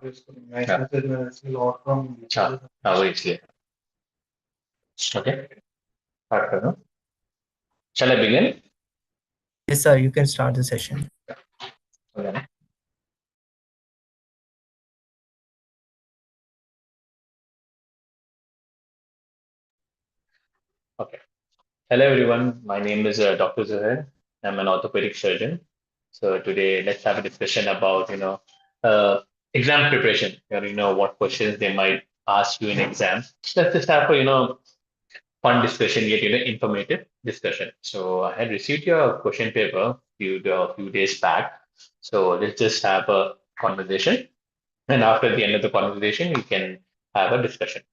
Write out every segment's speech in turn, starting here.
Yeah. Obviously. Okay. Shall I begin? Yes, sir, you can start the session. Okay. Okay. Hello, everyone. My name is Dr. Zuhair. I'm an orthopedic surgeon. So today, let's have a discussion about, exam preparation. What questions they might ask you in exams. Let's just have a, fun discussion, yet, informative discussion. So I had received your question paper a few days back. So let's just have a conversation. And after the end of the conversation, we can have a discussion.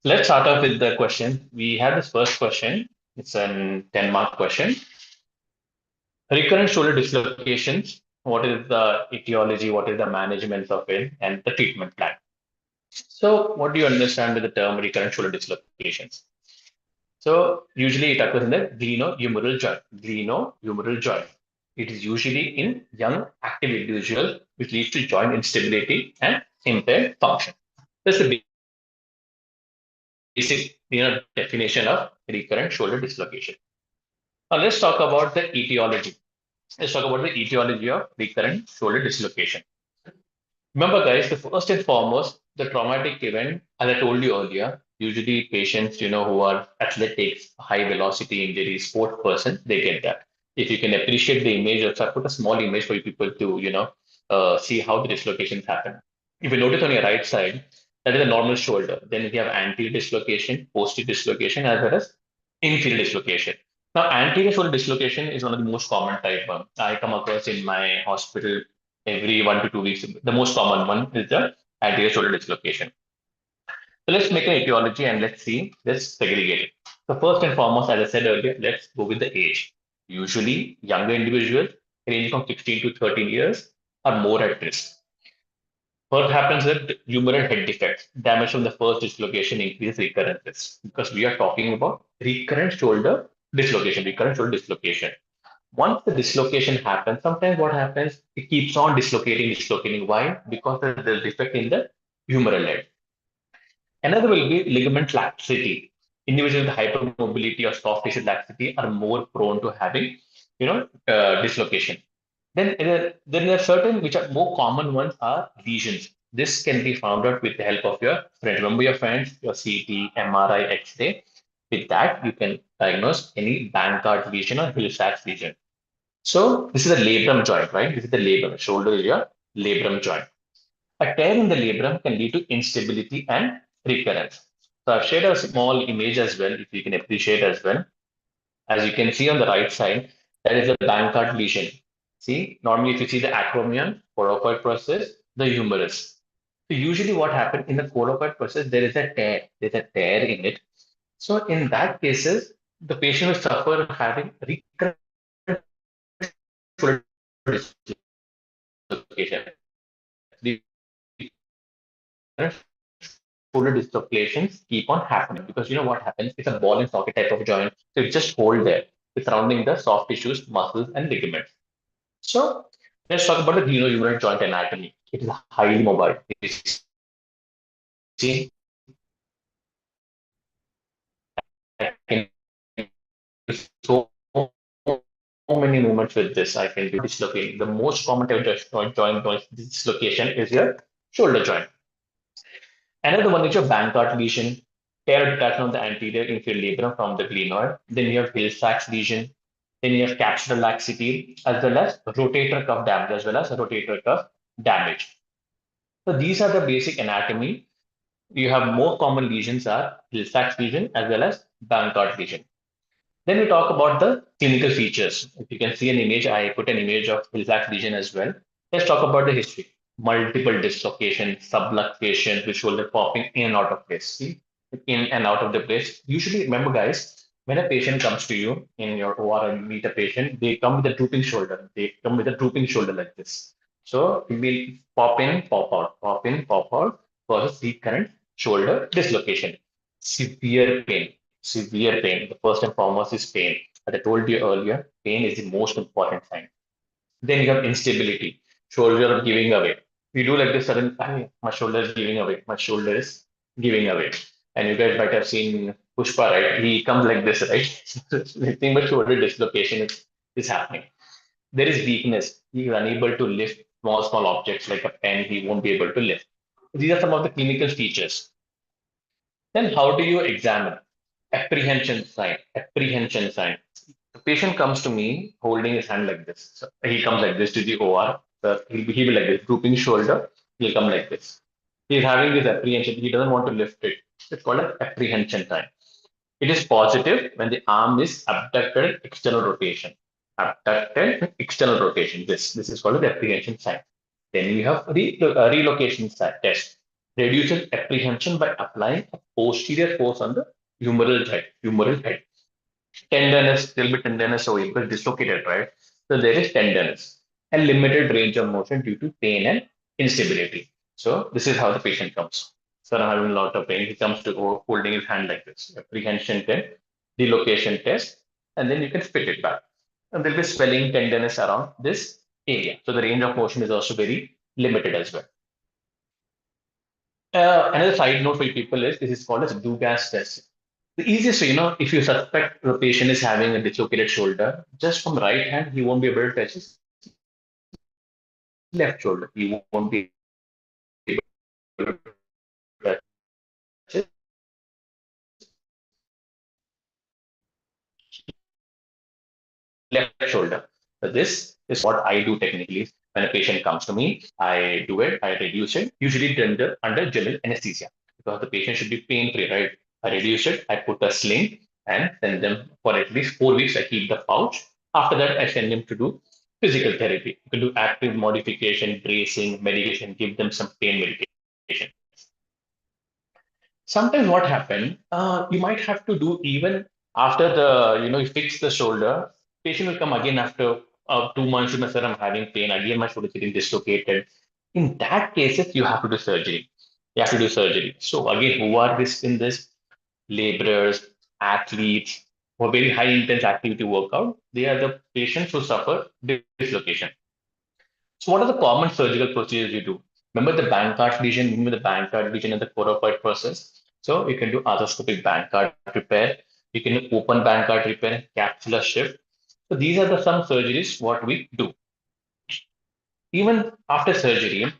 Let's start off with the question. We have this first question. It's a 10-mark question. Recurrent shoulder dislocations. What is the etiology? What is the management of it? And the treatment plan. So, what do you understand with the term recurrent shoulder dislocations? So, usually it occurs in the glenohumeral joint. Glenohumeral joint. It is usually in young active individuals, which leads to joint instability and impaired function. That's the basic definition of recurrent shoulder dislocation. Now let's talk about the etiology. Let's talk about the etiology of recurrent shoulder dislocation. Remember, guys, the first and foremost, the traumatic event, as I told you earlier, usually patients, who are athletics, high velocity injuries, sport person, they get that. If you can appreciate the image, or I put a small image for you people to, see how the dislocations happen. If you notice on your right side, that is a normal shoulder. Then you have anterior dislocation, posterior dislocation, as well as inferior dislocation. Now, anterior shoulder dislocation is one of the most common type. I come across in my hospital every 1 to 2 weeks. The most common one is the anterior shoulder dislocation. So let's make an etiology and let's segregate it. So first and foremost, as I said earlier, let's go with the age. Usually, younger individuals ranging from 16 to 13 years are more at risk. What happens with humeral head defects? Damage from the first dislocation increases recurrent risk because we are talking about recurrent shoulder dislocation, recurrent shoulder dislocation. Once the dislocation happens, sometimes what happens, it keeps on dislocating. Why? Because there's defect in the humeral head. Another will be ligament laxity. Individuals with hypermobility or soft tissue laxity are more prone to having, dislocation. Then there are certain which are more common ones are lesions. This can be found out with the help of your friend. Remember your friends, your CT, MRI, X-ray. With that, you can diagnose any Bankart lesion or Hill-Sachs lesion. So this is a labrum joint, right? This is the labrum. Shoulder is your labrum joint. A tear in the labrum can lead to instability and recurrence. So I've shared a small image as well, if you can appreciate as well. As you can see on the right side, that is a Bankart lesion. See, normally if you see the acromion, coracoid process, the humerus. So usually what happens in the coracoid process, there is a tear. There's a tear in it. So in that cases, the patient will suffer having recurrent shoulder dislocation. Shoulder dislocations keep on happening because you know what happens? It's a ball and socket type of joint. So it just hold there. It's surrounding the soft tissues, muscles, and ligaments. So let's talk about the glenohumeral joint anatomy. It is highly mobile. You see, I can do so many movements with this. I can do dislocating. The most common type of joint dislocation is your shoulder joint. Another one is your Bankart lesion, tear detachment of the anterior inferior labrum from the glenoid. Then you have Hill-Sachs lesion. Then you have capsular laxity, as well as rotator cuff damage, So these are the basic anatomy. You have more common lesions are Hill-Sachs lesion as well as Bankart lesion. Then we talk about the clinical features. If you can see an image, I put an image of Hill-Sachs lesion as well. Let's talk about the history. Multiple dislocation, subluxation, with shoulder popping in and out of place. See, in and out of the place. Usually, remember, guys, when a patient comes to you in your OR and meet a patient, they come with a drooping shoulder. They come with a drooping shoulder like this. So it will pop in, pop in, pop out, causes recurrent shoulder dislocation. Severe pain. The first and foremost is pain. As I told you earlier, pain is the most important sign. Then you have instability, shoulder giving away. We do like this sudden, my shoulder is giving away, my shoulder is giving away. And you guys might have seen Pushpa, right? He comes like this, right? Nothing but shoulder dislocation is happening. There is weakness. He is unable to lift small objects like a pen. He won't be able to lift. These are some of the clinical features. Then how do you examine? Apprehension sign. Apprehension sign. The patient comes to me holding his hand like this. So he comes like this to the OR. He'll be like this, drooping shoulder. He'll come like this. He's having this apprehension. He doesn't want to lift it. It's called an apprehension sign. It is positive when the arm is abducted external rotation. Abducted external rotation. This is called the apprehension sign. Then we have relocation test. Reduces apprehension by applying a posterior force on the humeral head. Humeral head. Tenderness, little bit tenderness over here because dislocated, right? So there is tenderness and limited range of motion due to pain and instability. So this is how the patient comes. So I'm having a lot of pain. He comes to holding his hand like this. Apprehension test, delocation test, and then you can spit it back. And there'll be swelling tenderness around this area. So the range of motion is also very limited as well. Another side note for you people is this is called as Dugas test. The easiest way, if you suspect the patient is having a dislocated shoulder, just from right hand, he won't be able to touch his left shoulder. He won't be able to touch his left shoulder. So this is what I do technically. When a patient comes to me, I do it, I reduce it, usually under general anesthesia because the patient should be pain free, right? I reduce it, I put a sling and send them for at least 4 weeks. I keep the pouch. After that, I send them to do physical therapy. You can do active modification, bracing, medication, give them some pain medication. Sometimes what happen, you might have to do even after you fix the shoulder, patient will come again after 2 months, you may say, I'm having pain, again my shoulder is getting dislocated. In that cases, you have to do surgery. You have to do surgery. So again, who are this in this? Laborers, athletes, who are very high intense activity workout, they are the patients who suffer dislocation. So what are the common surgical procedures you do? Remember the Bankart lesion, remember the Bankart lesion and the corophoid process? So you can do arthroscopic Bankart repair, you can do open Bankart repair, capsular shift. So these are the some surgeries what we do. Even after surgery,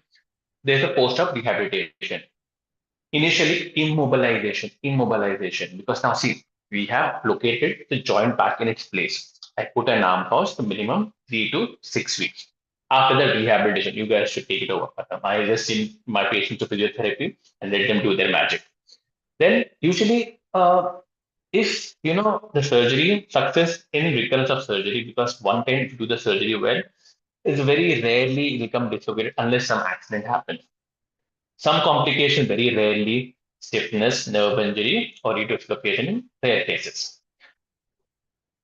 there's a post-op rehabilitation. Initially, immobilization, because now see, we have located the joint back in its place. I put an arm house for minimum 3 to 6 weeks. After the rehabilitation, you guys should take it over. I just send my patients to physiotherapy and let them do their magic. Then usually, if the surgery success in recurrence of surgery, because one time if you do the surgery well, is very rarely become dislocated unless some accident happens. Some complication, very rarely stiffness, nerve injury, or dislocation in rare cases.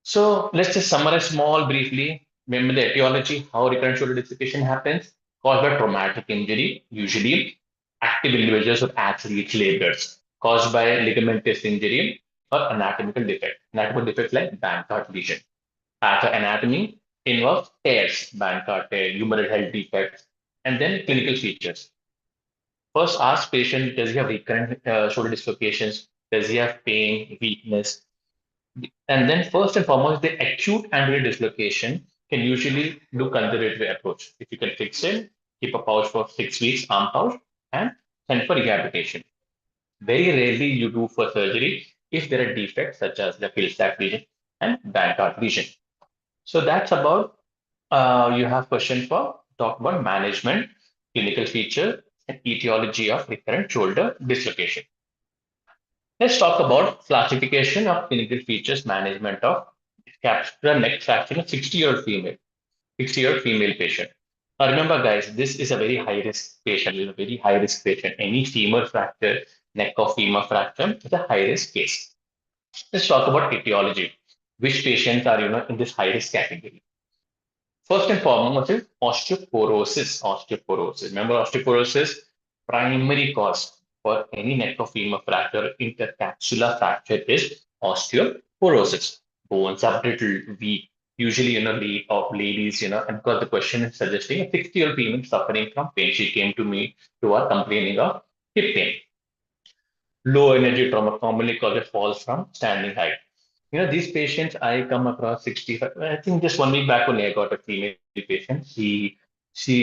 So let's just summarize small briefly. Remember the etiology, how recurrent shoulder dislocation happens, caused by traumatic injury, usually active individuals with athletes, laborers, caused by ligamentous injury or anatomical defect. Anatomical defects like Bankart lesion. Anatomy involves tears, Bankart tear, humeral head defects, and then clinical features. First, ask patient, does he have recurrent shoulder dislocations? Does he have pain, weakness? And then first and foremost, the acute angular dislocation can usually do conservative approach. If you can fix it, keep a pouch for 6 weeks, arm pouch, and send for rehabilitation. Very rarely you do for surgery if there are defects such as the Filsac lesion and Bankart lesion. So that's about, you have question for talk about management, clinical feature, and etiology of recurrent shoulder dislocation. Let's talk about classification of clinical features management of capsular neck fracture in a 60-year-old female, 60-year-old female patient. Now remember, guys, this is a very high risk patient. It's a very high risk patient. Any femur fracture, neck or femur fracture is a high risk case. Let's talk about etiology. Which patients are in this high risk category? First and foremost is osteoporosis. Osteoporosis. Remember, osteoporosis primary cause for any neck or femur fracture, intercapsular fracture is osteoporosis. Bones are brittle, weak. usually, of ladies, and because the question is suggesting a 60-year-old female suffering from pain. She came to me to her complaining of hip pain. Low energy trauma commonly causes falls from standing height. These patients I come across 65. I think just 1 week back only I got a female patient. She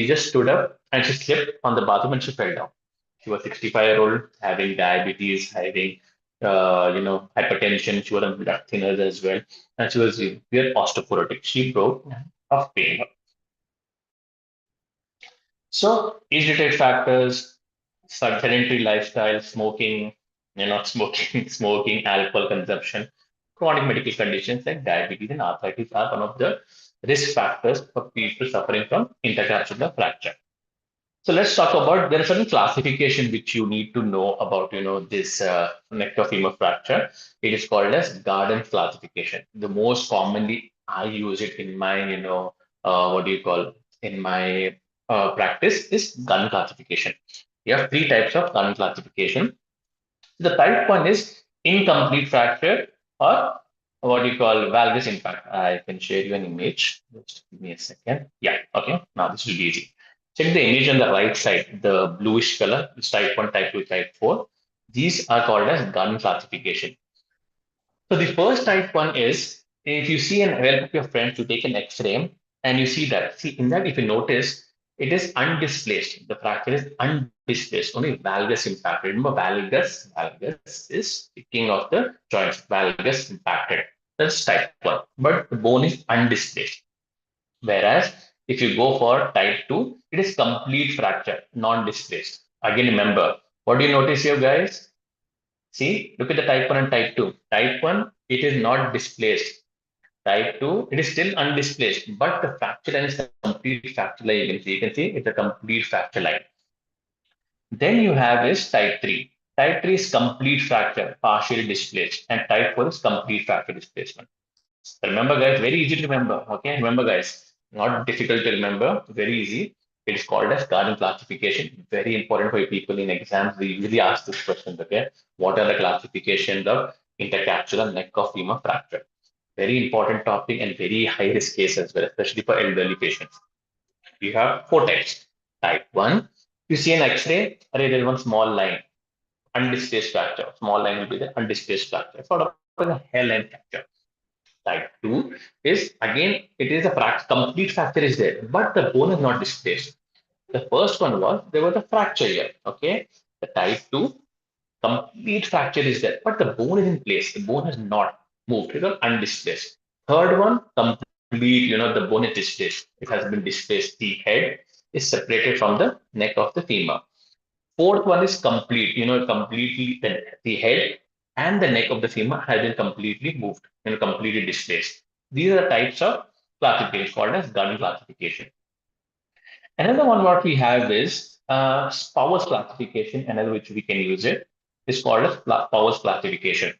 just stood up and she slipped on the bathroom and she fell down. She was 65-year-old having diabetes, having hypertension. She was on blood thinners as well, and she was severe osteoporotic. She broke of pain. So age-related factors, sedentary lifestyle, smoking, smoking, smoking, alcohol consumption, chronic medical conditions like diabetes and arthritis are one of the risk factors for people suffering from intercapsular fracture. So let's talk about there is certain classification which you need to know about this neck of femur fracture. It is called as Garden classification. The most commonly I use it in my what do you call in my practice is Gun classification. You have three types of Gun classification. The type one is incomplete fracture or what you call valgus impact. I can share you an image. Just give me a second. Yeah, okay. Now this will be easy. Check the image on the right side, the bluish color, it's type 1, type 2, type 4. These are called as gun classification. So the first type 1 is if you see an help of your friend to take an X-ray and you see that. See in that if you notice, it is undisplaced. The fracture is undisplaced, only valgus impacted. Remember, valgus is the king of the joints. Valgus impacted. That's type 1. But the bone is undisplaced. Whereas if you go for type 2, it is complete fracture, non-displaced. Again, remember, what do you notice here, guys? See, look at the type 1 and type 2. Type 1, it is not displaced. Type 2, it is still undisplaced, but the fracture line is a complete fracture line. You can see it's a complete fracture line. Then you have is type 3. Type 3 is complete fracture, partially displaced, and type 4 is complete fracture displacement. Remember, guys, very easy to remember. Okay, remember, guys, not difficult to remember, very easy. It is called as Garden classification. Very important for people in exams. They usually ask this question. Okay, what are the classifications of intercapsular neck of femur fracture? Very important topic and very high risk case as well, especially for elderly patients. You have four types. Type 1, you see an X-ray, there is one small line, undisplaced fracture. Small line will be the undisplaced fracture, sort of like a hairline fracture. Type 2 is again, it is a complete fracture is there, but the bone is not displaced. The first one was there was a fracture here. Okay, the type 2 complete fracture is there, but the bone is in place. The bone has not moved. It was undisplaced. Third one, complete, the bone is displaced. It has been displaced. The head is separated from the neck of the femur. Fourth one is complete, completely the head and the neck of the femur has been completely moved, completely displaced. These are the types of classification called as Gardner classification. Another one what we have is Powers classification, another which we can use it is called as Powers classification.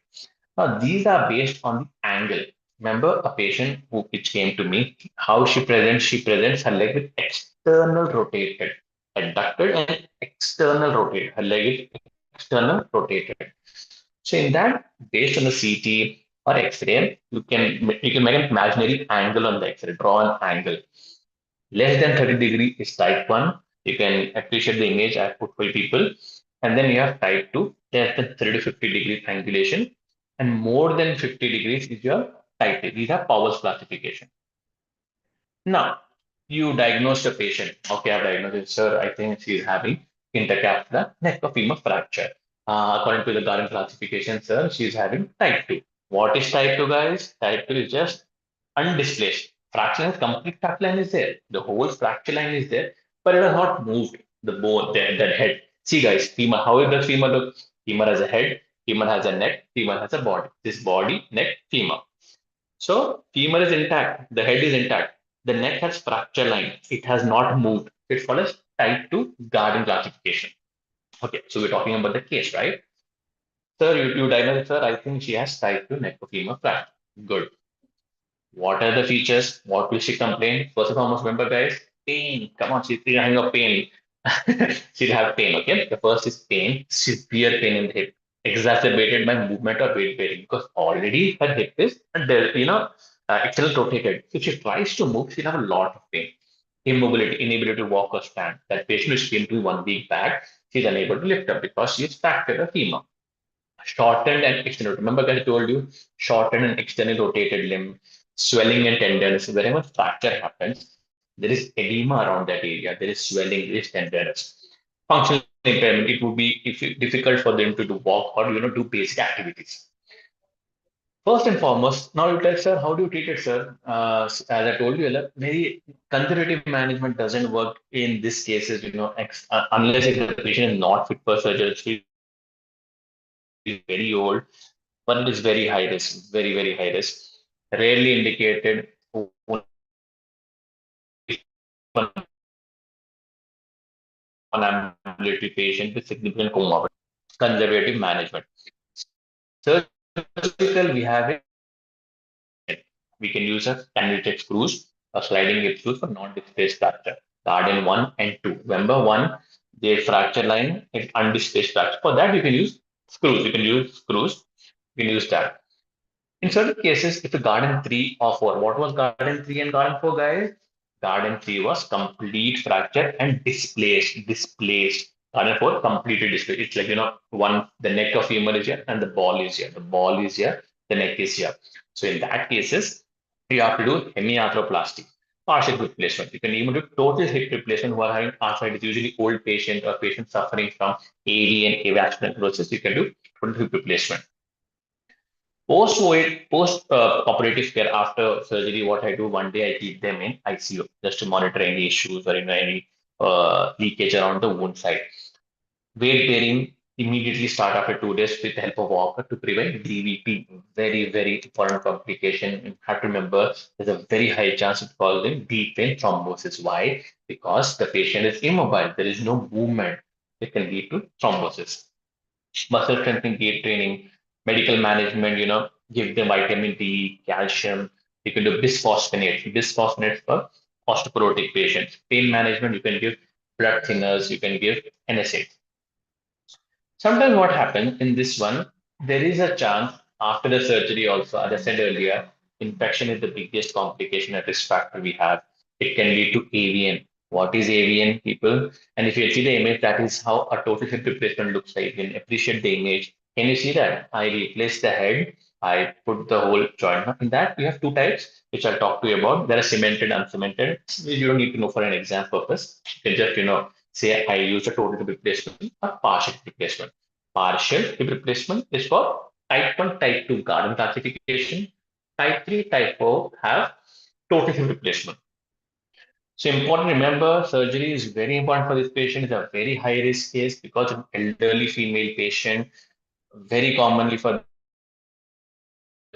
Now these are based on the angle. Remember a patient which came to me, how she presents her leg with external rotated, adducted and external rotated. Her leg is external rotated. So in that, based on the CT or X-ray, you can make an imaginary angle on the X-ray, draw an angle. Less than 30 degree is type 1. You can appreciate the image I put for people. And then you have type 2, less than 30 to 50 degrees angulation. And more than 50 degrees is your type 3. These are Powers classification. Now, you diagnose the patient. Okay, I've diagnosed it, sir. I think she's having intercapsular neck of femur fracture. According to the Garden classification, sir, she's having type 2. What is type 2, guys? Type 2 is just undisplaced. Fracture line, complete fracture line is there. The whole fracture line is there, but it has not moved the bone, the head. See, guys, femur. How does femur look? Femur has a head, femur has a neck, femur has a body. This body, neck, femur. So femur is intact, the head is intact. The neck has fracture line. It has not moved. It's called as type 2 Garden classification. Okay, so we're talking about the case, right? Sir, you diagnosed her. I think she has type 2 neck of femur fracture. Good. What are the features? What will she complain? First and foremost, remember, guys, pain. Come on, she's having a pain. She'll have pain, okay? The first is pain, severe pain in the hip, exacerbated by movement or weight bearing, because already her hip is, external rotated. So if she tries to move, she'll have a lot of pain. Immobility, inability to walk or stand. That patient is came to 1 week back, she's unable to lift up because she's fractured a femur. Shortened and extended. Remember, guys, I told you, shortened and extended rotated limb, swelling and tenderness. Wherever fracture happens, there is edema around that area. There is swelling, there is tenderness. Functional impairment. It would be difficult for them to do walk or do basic activities. First and foremost, now you tell, sir, how do you treat it, sir? As I told you, very conservative management doesn't work in these cases, unless if the patient is not fit for surgery, he's very old, but it is very high risk, very, very high risk. Rarely indicated only for non-ambulatory patient with significant comorbidity. Conservative management. Surgical, we have it. We can use a cannulated screws or sliding hip screws for non-displaced fracture. Garden 1 and 2. Remember 1, the fracture line is undisplaced fracture. For that, you can use screws. You can use that. In certain cases, if a garden 3 or 4, what was garden 3 and garden 4, guys? Garden 3 was complete fracture and displaced. Garden 4 completely displaced. It's like, one, the neck of femur is here and the ball is here. The ball is here, the neck is here. So in that cases, you have to do hemiarthroplasty, partial hip replacement. You can even do total hip replacement who are having arthritis, usually old patient or patient suffering from AV and avascular necrosis. You can do total hip replacement. Post operative care after surgery, what I do one day, I keep them in ICU just to monitor any issues or any leakage around the wound site. Weight bearing immediately start after 2 days with the help of walker to prevent DVT. Very, very important complication. You have to remember there's a very high chance of causing deep vein thrombosis. Why? Because the patient is immobile. There is no movement. It can lead to thrombosis. Muscle strengthening, gait training, medical management, give them vitamin D, calcium. You can do bisphosphonates for osteoporotic patients. Pain management, you can give blood thinners, you can give NSAIDs. Sometimes what happens in this one, there is a chance after the surgery also, as I said earlier, infection is the biggest complication and risk factor we have. It can lead to AVN. What is AVN, people? And if you see the image, that is how a total hip replacement looks like. You can appreciate the image. Can you see that? I replace the head, I put the whole joint. In that, we have two types, which I'll talk to you about. There are cemented, uncemented. You don't need to know for an exam purpose. You can just, say I use a total hip replacement or partial hip replacement. Partial hip replacement is for type 1, type 2 garden classification. Type 3, type 4 have total hip replacement. So important, remember, surgery is very important for this patient. It's a very high risk case because of elderly female patient, very commonly for them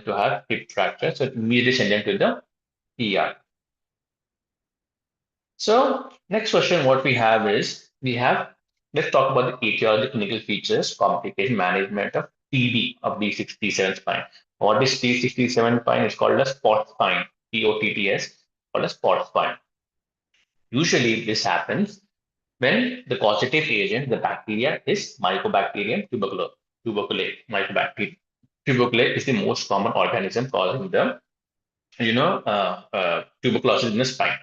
to have hip fracture. So immediately send them to the ER. So next question, what we have is let's talk about the etiology, clinical features, complication management of TB of D67 spine. What is D67 spine? It's called a spot spine. POTTS, called a spot spine. Usually this happens when the causative agent, the bacteria, is Mycobacterium tuberculosis, mycobacterium. Tuberculosis is the most common organism causing the, tuberculosis in the spine.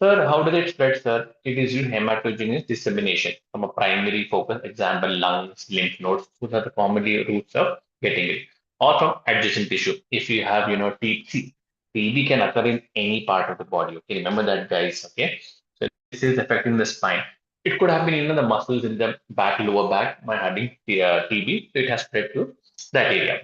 Sir, how does it spread, sir? It is due to hematogenous dissemination from a primary focus, example, lungs, lymph nodes. Those are the commonly routes of getting it. Or from adjacent tissue. If you have, TB can occur in any part of the body. Okay, remember that, guys. Okay, so this is affecting the spine. It could have been, the muscles in the back, lower back, by having TB. So it has spread to that area.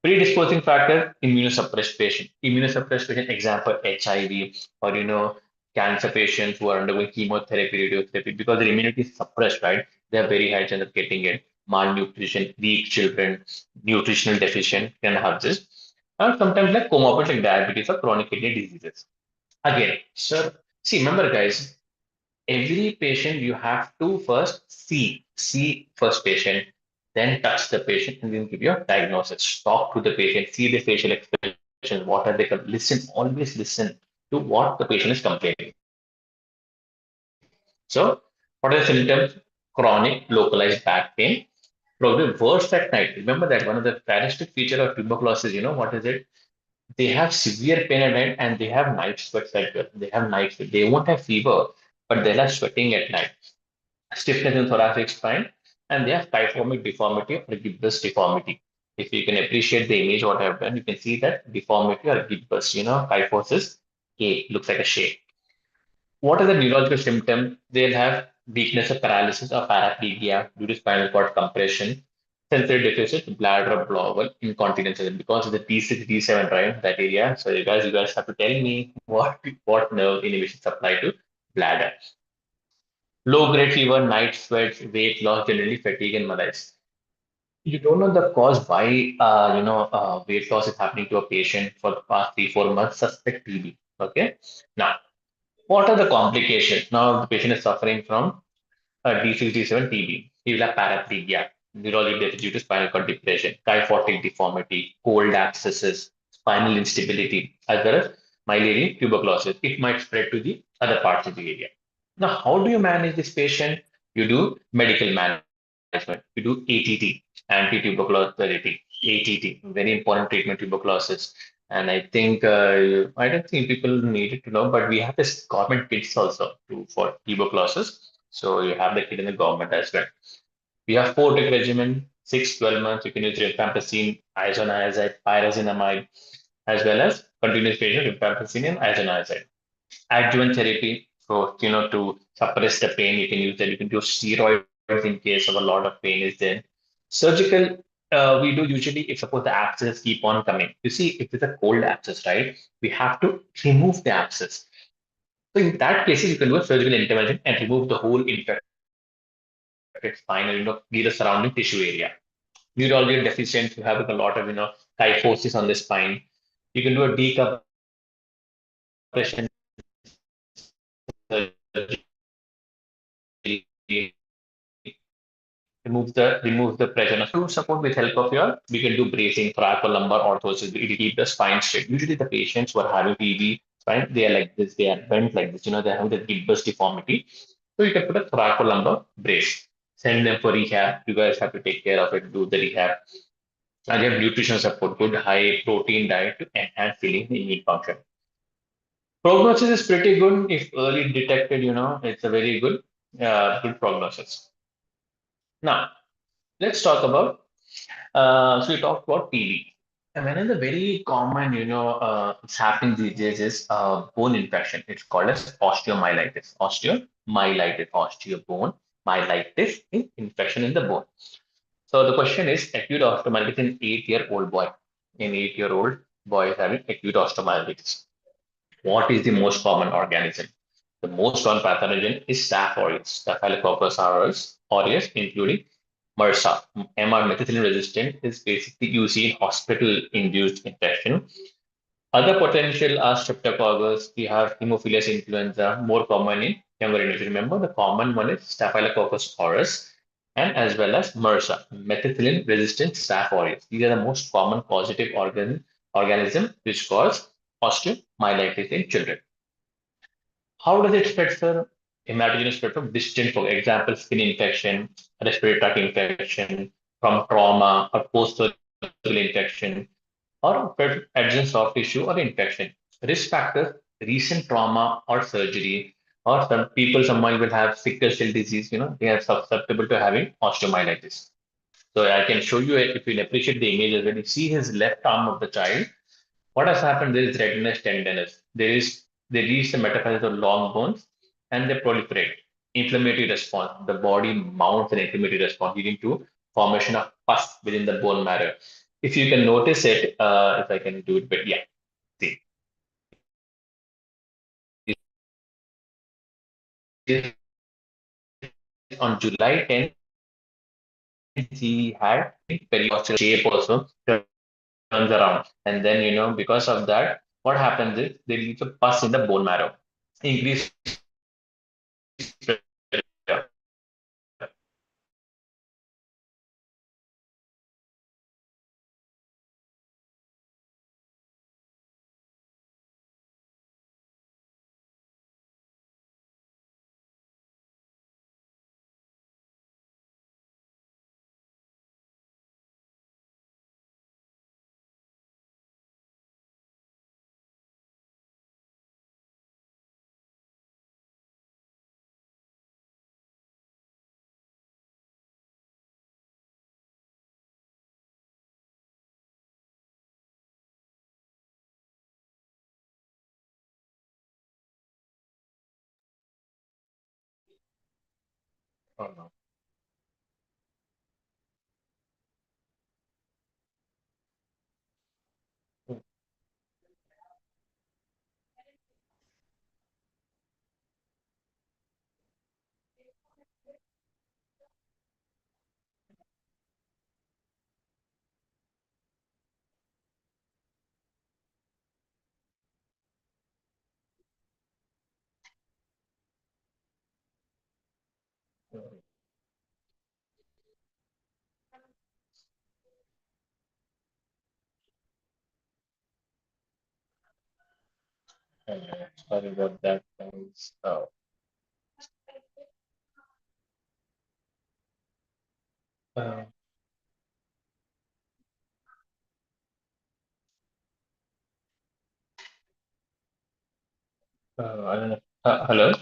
Predisposing factor, immunosuppressed patient. Immunosuppressed patient, example, HIV or, cancer patients who are undergoing chemotherapy, radiotherapy, because their immunity is suppressed, right? They have very high chance of getting it. Malnutrition, weak children, nutritional deficient can have this. And sometimes like comorbid like diabetes or chronic kidney diseases. Again, sir, see, remember guys, every patient you have to first see first patient, then touch the patient and then give your diagnosis. Talk to the patient, see the facial expressions, what are they, listen, always listen to what the patient is complaining. So what are the symptoms? Chronic localized back pain, probably worse at night. Remember that one of the characteristic feature of tuberculosis, what is it? They have severe pain at night and they have night sweats as well. They have night sweat. They won't have fever, but they'll have sweating at night, stiffness in thoracic spine, and they have kyphomic deformity or gibbous deformity. If you can appreciate the image what I've done, you can see that deformity or gibbous, kyphosis, A, looks like a shape. What are the neurological symptoms? They'll have weakness or paralysis or paraplegia due to spinal cord compression, sensory deficit, bladder bowel, incontinence because of the D6, D7, right? That area. So you guys have to tell me what nerve inhibition supply to bladder. Low grade fever, night sweats, weight loss, generally fatigue and malaise. You don't know the cause why weight loss is happening to a patient for the past 3 4 months. Suspect TB. Okay. Now, what are the complications? Now the patient is suffering from D6, D7 TB. He will have paraplegia, neurologic deficit due to spinal cord depression, kyphotic deformity, cold abscesses, spinal instability, as well as myelin tuberculosis. It might spread to the other parts of the area. Now, how do you manage this patient? You do medical management. You do ATT, anti-tubercular therapy, ATT, very important treatment tuberculosis. And I don't think people needed to know, but we have this government kits also for tuberculosis. So you have the kit in the government as well. We have 4 drug regimen, 6 12 months. You can use rifampicin, isoniazid, pyrazinamide, as well as continuous patient rifampicin and isoniazid. Adjuvant therapy, so to suppress the pain, you can use that. You can do steroids in case of a lot of pain is there. Surgical, we do usually if suppose the abscess keep on coming. You see, if it's a cold abscess, right, we have to remove the abscess. So in that cases, you can do a surgical intervention and remove the whole infected spine and clear the surrounding tissue area. Neurological deficient, you have a lot of kyphosis on the spine. You can do a decompression surgery, remove the pressure. Now, to support with help of your, we can do bracing, thoracolumbar orthosis. It keep the spine straight. Usually, the patients who are having TB spine, they are like this, they are bent like this. They have the gibbous deformity. So you can put a thoracolumbar brace. Send them for rehab. You guys have to take care of it. Do the rehab. And you have nutritional support, good high protein diet to enhance healing the immune function. Prognosis is pretty good if early detected. It's a very good prognosis. Now, let's talk about. So we talked about TB. And another very common, it's happening these days is bone infection. It's called as osteomyelitis. Osteobone myelitis is infection in the bone. So the question is acute osteomyelitis in 8-year-old boy. An 8-year-old boy is having acute osteomyelitis. What is the most common organism? The most common pathogen is Staph aureus, Staphylococcus aureus, including MRSA. MR, methicillin resistant, is basically you see in hospital-induced infection. Other potential are Streptococcus. We have Haemophilus influenza, more common in younger individuals. Remember, the common one is Staphylococcus aureus, and as well as MRSA, methicillin-resistant Staph aureus. These are the most common causative organism which cause osteomyelitis in children. How does it spread, sir? Hematogenous spread from distant, for example, skin infection, respiratory tract infection, from trauma or post-surgical infection, or adjacent soft tissue or infection. Risk factors, recent trauma or surgery, or someone will have sickle cell disease, they are susceptible to having osteomyelitis. So I can show you if you appreciate the images. When you see his left arm of the child, what has happened? There is redness, tenderness. They reach the metaphysics of long bones and they proliferate. Inflammatory response. The body mounts an inflammatory response leading to formation of pus within the bone marrow. If you can notice it, if I can do it, but yeah, see, on July 10th, he had periosteal shape also turns around. And then, because of that, what happens is there is a pus in the bone marrow. Increase Oh, no. Sorry about that, guys. Uh, I don't know. Hello?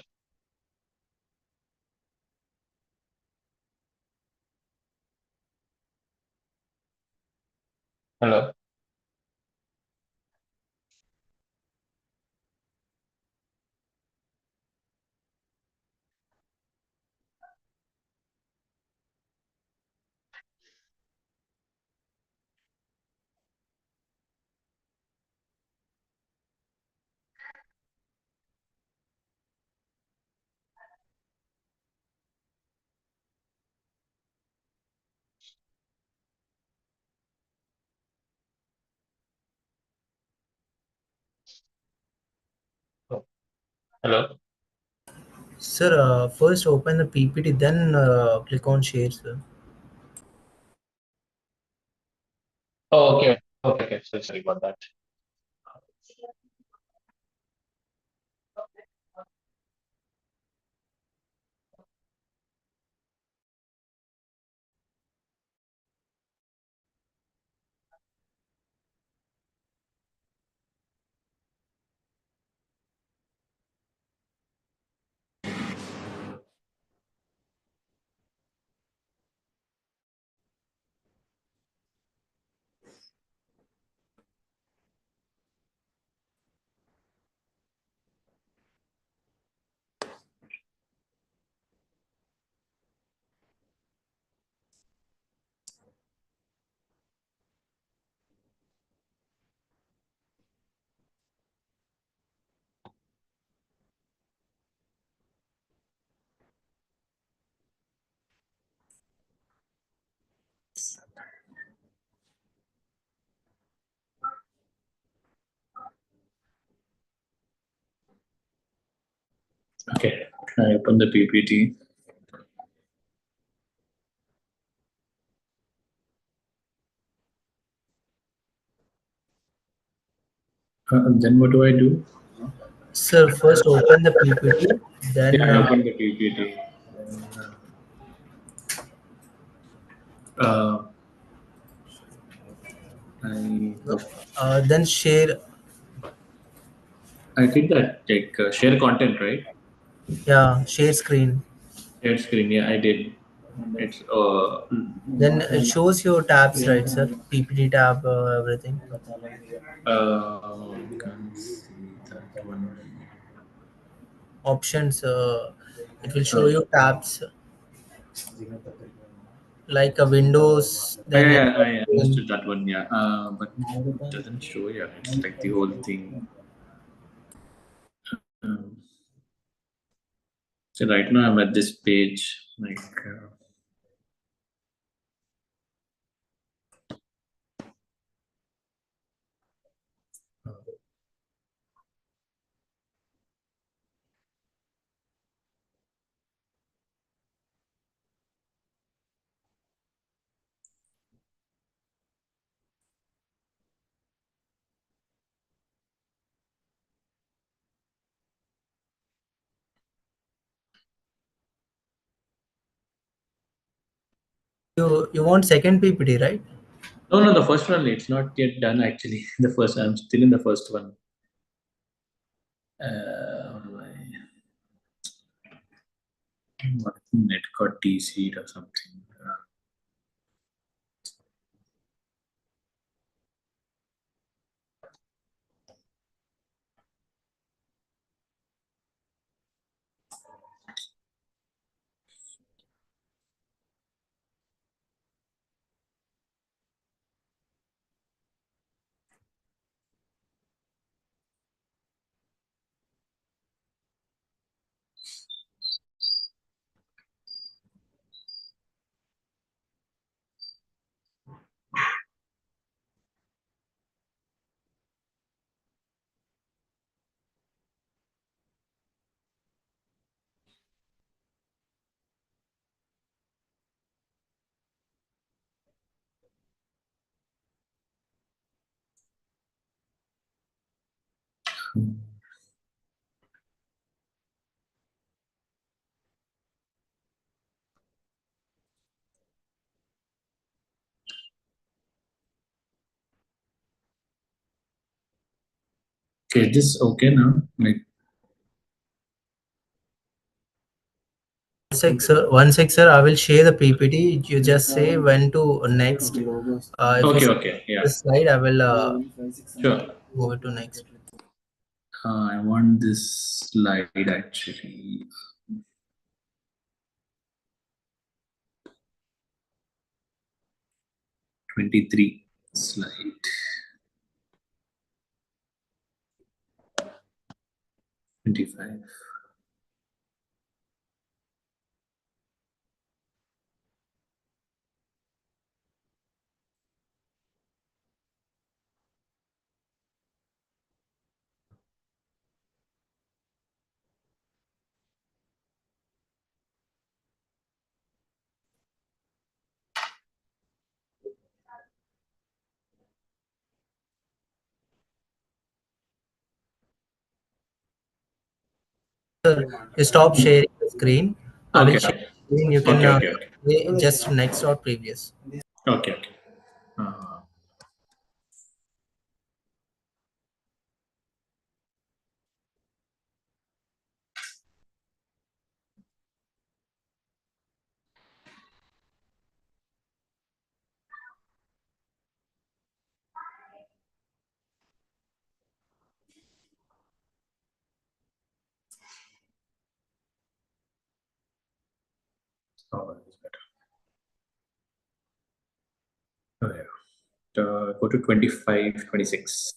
Hello? Oh, hello? Sir, first open the PPT, then click on share, sir. Oh, okay. Okay, okay. So sorry about that. Okay, I open the PPT. Then what do I do? Sir, first open the PPT, Yeah, then I open the PPT. Uh, I then share. I did that. Like share content, right? Yeah, share screen. Share screen. Yeah, I did. It's Then it shows your tabs, right, sir? PPT tab, everything. can't see that one. Options. It will show Uh, you tabs like a Windows. Then yeah, I understood that one. Yeah, but it doesn't show. Yeah, it's like the whole thing. Um, so right now I'm at this page. Like, you want second PPT, right? no, no, the first one. It's not yet done. Actually, the first. I'm still in the first one. How do I net got TC or something. Okay, this okay now? Like, One sec, sir. I will share the PPT. You just say when to next. If you see okay, yeah, this slide, I will sure. move to next. I want this slide actually. 23 slide. 25. Sir, stop sharing the screen. I will Okay, share the screen. You can okay. just next or previous. Okay, okay. Uh, oh, that is better. Okay. Go to 25, 26.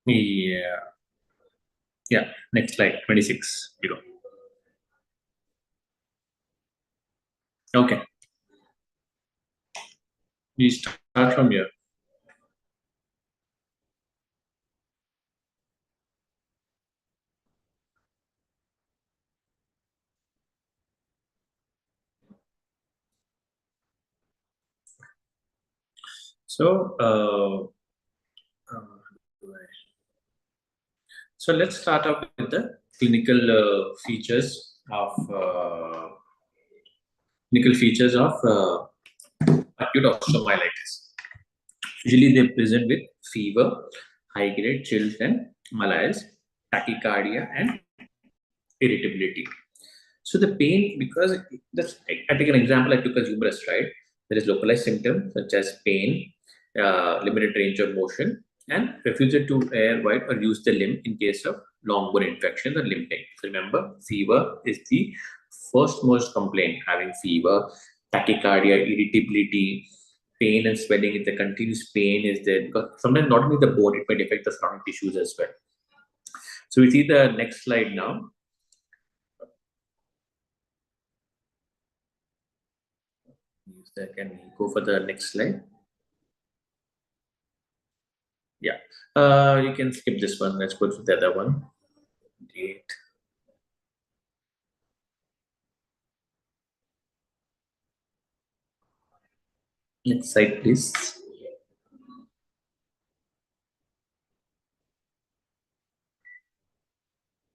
Yeah. Yeah. Next slide, 26. You go. Okay. We start from here. So, so let's start off with the clinical features of acute osteomyelitis. Usually, they present with fever, high-grade chills and malaise, tachycardia, and irritability. So the pain, because that's, I take an example. I took a humerus, right? There is localized symptoms such as pain, limited range of motion, and refusal to air wide or use the limb in case of long bone infection or limb pain. So remember, fever is the first most complaint. Having fever, tachycardia, irritability, pain and swelling. If the continuous pain is there, because sometimes not only the bone, it might affect the surrounding tissues as well. So we see the next slide now. Can we go for the next slide? Yeah. You can skip this one. Let's go to the other one. Date. Next slide, please.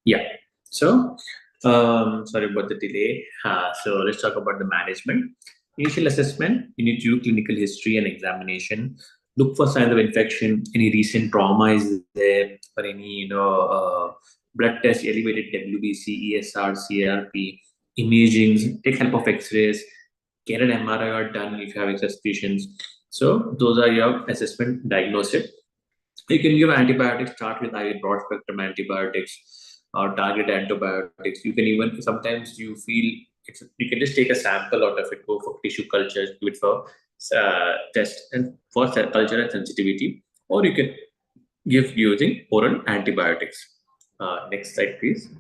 Yeah. So, sorry about the delay. So let's talk about the management. Initial assessment, you need to do clinical history and examination. Look for signs of infection, any recent trauma is there, or any blood test, elevated WBC, ESR, CRP, imaging, take help of X-rays, get an MRI done if you have suspicions. So those are your assessment diagnosis. You can give antibiotics, start with either broad spectrum antibiotics or target antibiotics. You can even sometimes you feel you can just take a sample out of it, go for tissue culture, do it for test and for cell culture and sensitivity, or you can give using oral antibiotics. Next slide, please.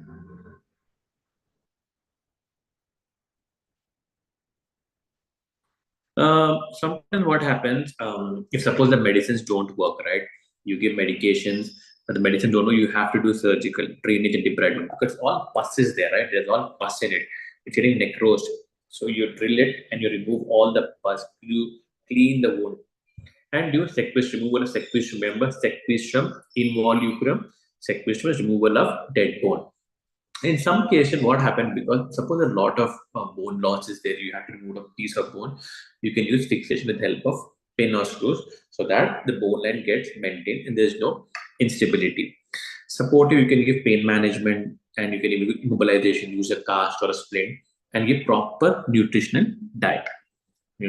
Sometimes what happens if suppose the medicines don't work, right? You give medications, but the medicine don't work. You have to do surgical drainage and debridement because all pus is there, right? There's all pus in it. It's getting necrosed. So you drill it and you remove all the pus. You clean the wound and do sequestration, removal of sequestration. Remember, sequestration involucrum. Sequestration is removal of dead bone. In some cases, what happened, because suppose a lot of bone loss is there, you have to remove a piece of bone, you can use fixation with the help of pin or screws so that the bone line gets maintained and there's no instability. Supportive, you can give pain management and you can give immobilization, use a cast or a splint, and give proper nutritional diet.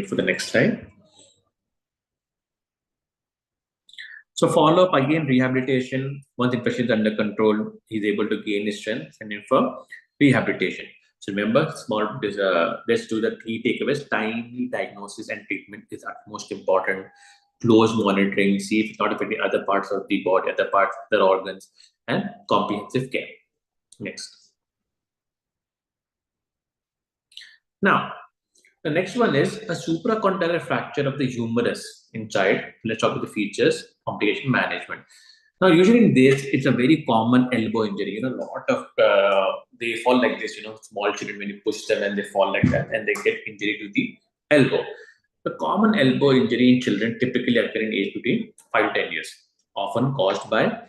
For the next slide. So follow up again, rehabilitation. Once infection is under control, he's able to gain his strength and then for rehabilitation. So remember, let's do the key takeaways. Timely diagnosis and treatment is utmost important. Close monitoring, see if it's not affecting other parts of the body, other parts, other organs, and comprehensive care. Next. Now, the next one is a supracondylar fracture of the humerus in child. Let's talk about the features, complication management. Now, usually in this, it's a very common elbow injury. A lot of they fall like this. Small children, when you push them and they fall like that, and they get injury to the elbow. The common elbow injury in children typically occurring age between 5 to 10 years, often caused by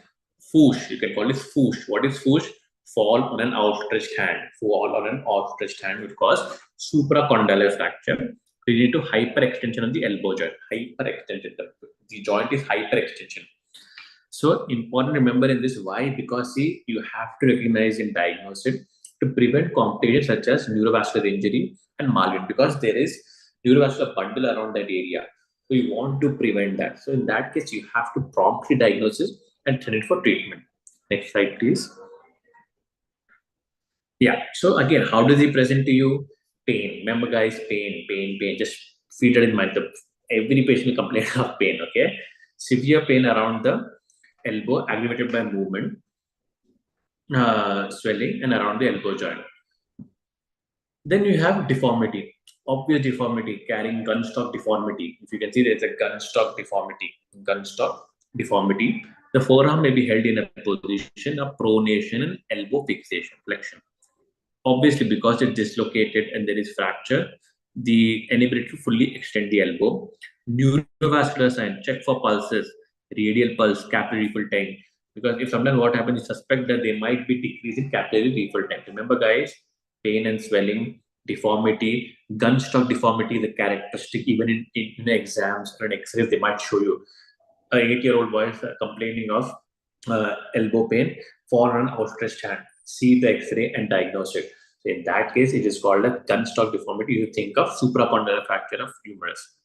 foosh. You can call it foosh. What is foosh? Fall on an outstretched hand. Fall on an outstretched hand will cause supracondylar fracture related to hyperextension of the elbow joint. Hyperextension. The joint is hyperextension. So important to remember in this. Why? Because see, you have to recognize and diagnose it to prevent complications such as neurovascular injury and malversation, because there is neurovascular bundle around that area. So you want to prevent that. So in that case, you have to promptly diagnose it and send it for treatment. Next slide, please. Yeah. So again, how does he present to you? Pain. Remember, guys, pain. Just feed it in mind. Every patient will complain of pain. Okay. Severe pain around the elbow, aggravated by movement, swelling, and around the elbow joint. Then you have deformity. Obvious deformity, carrying gunstock deformity. If you can see, there's a gunstock deformity. Gunstock deformity. The forearm may be held in a position of pronation and elbow flexion. Obviously, because it's dislocated and there is fracture, the inability to fully extend the elbow. Neurovascular sign, check for pulses, radial pulse, capillary refill time. Because if sometimes what happens, you suspect that they might be decreasing capillary refill time. Remember, guys, pain and swelling, deformity, gunstock deformity, the characteristic even in exams or in X-rays, they might show you. An 8-year-old boy is complaining of elbow pain, fall on an outstretched hand. See the X-ray and diagnose it. So in that case, it is called a gunstock deformity. You think of supracondylar fracture of humerus.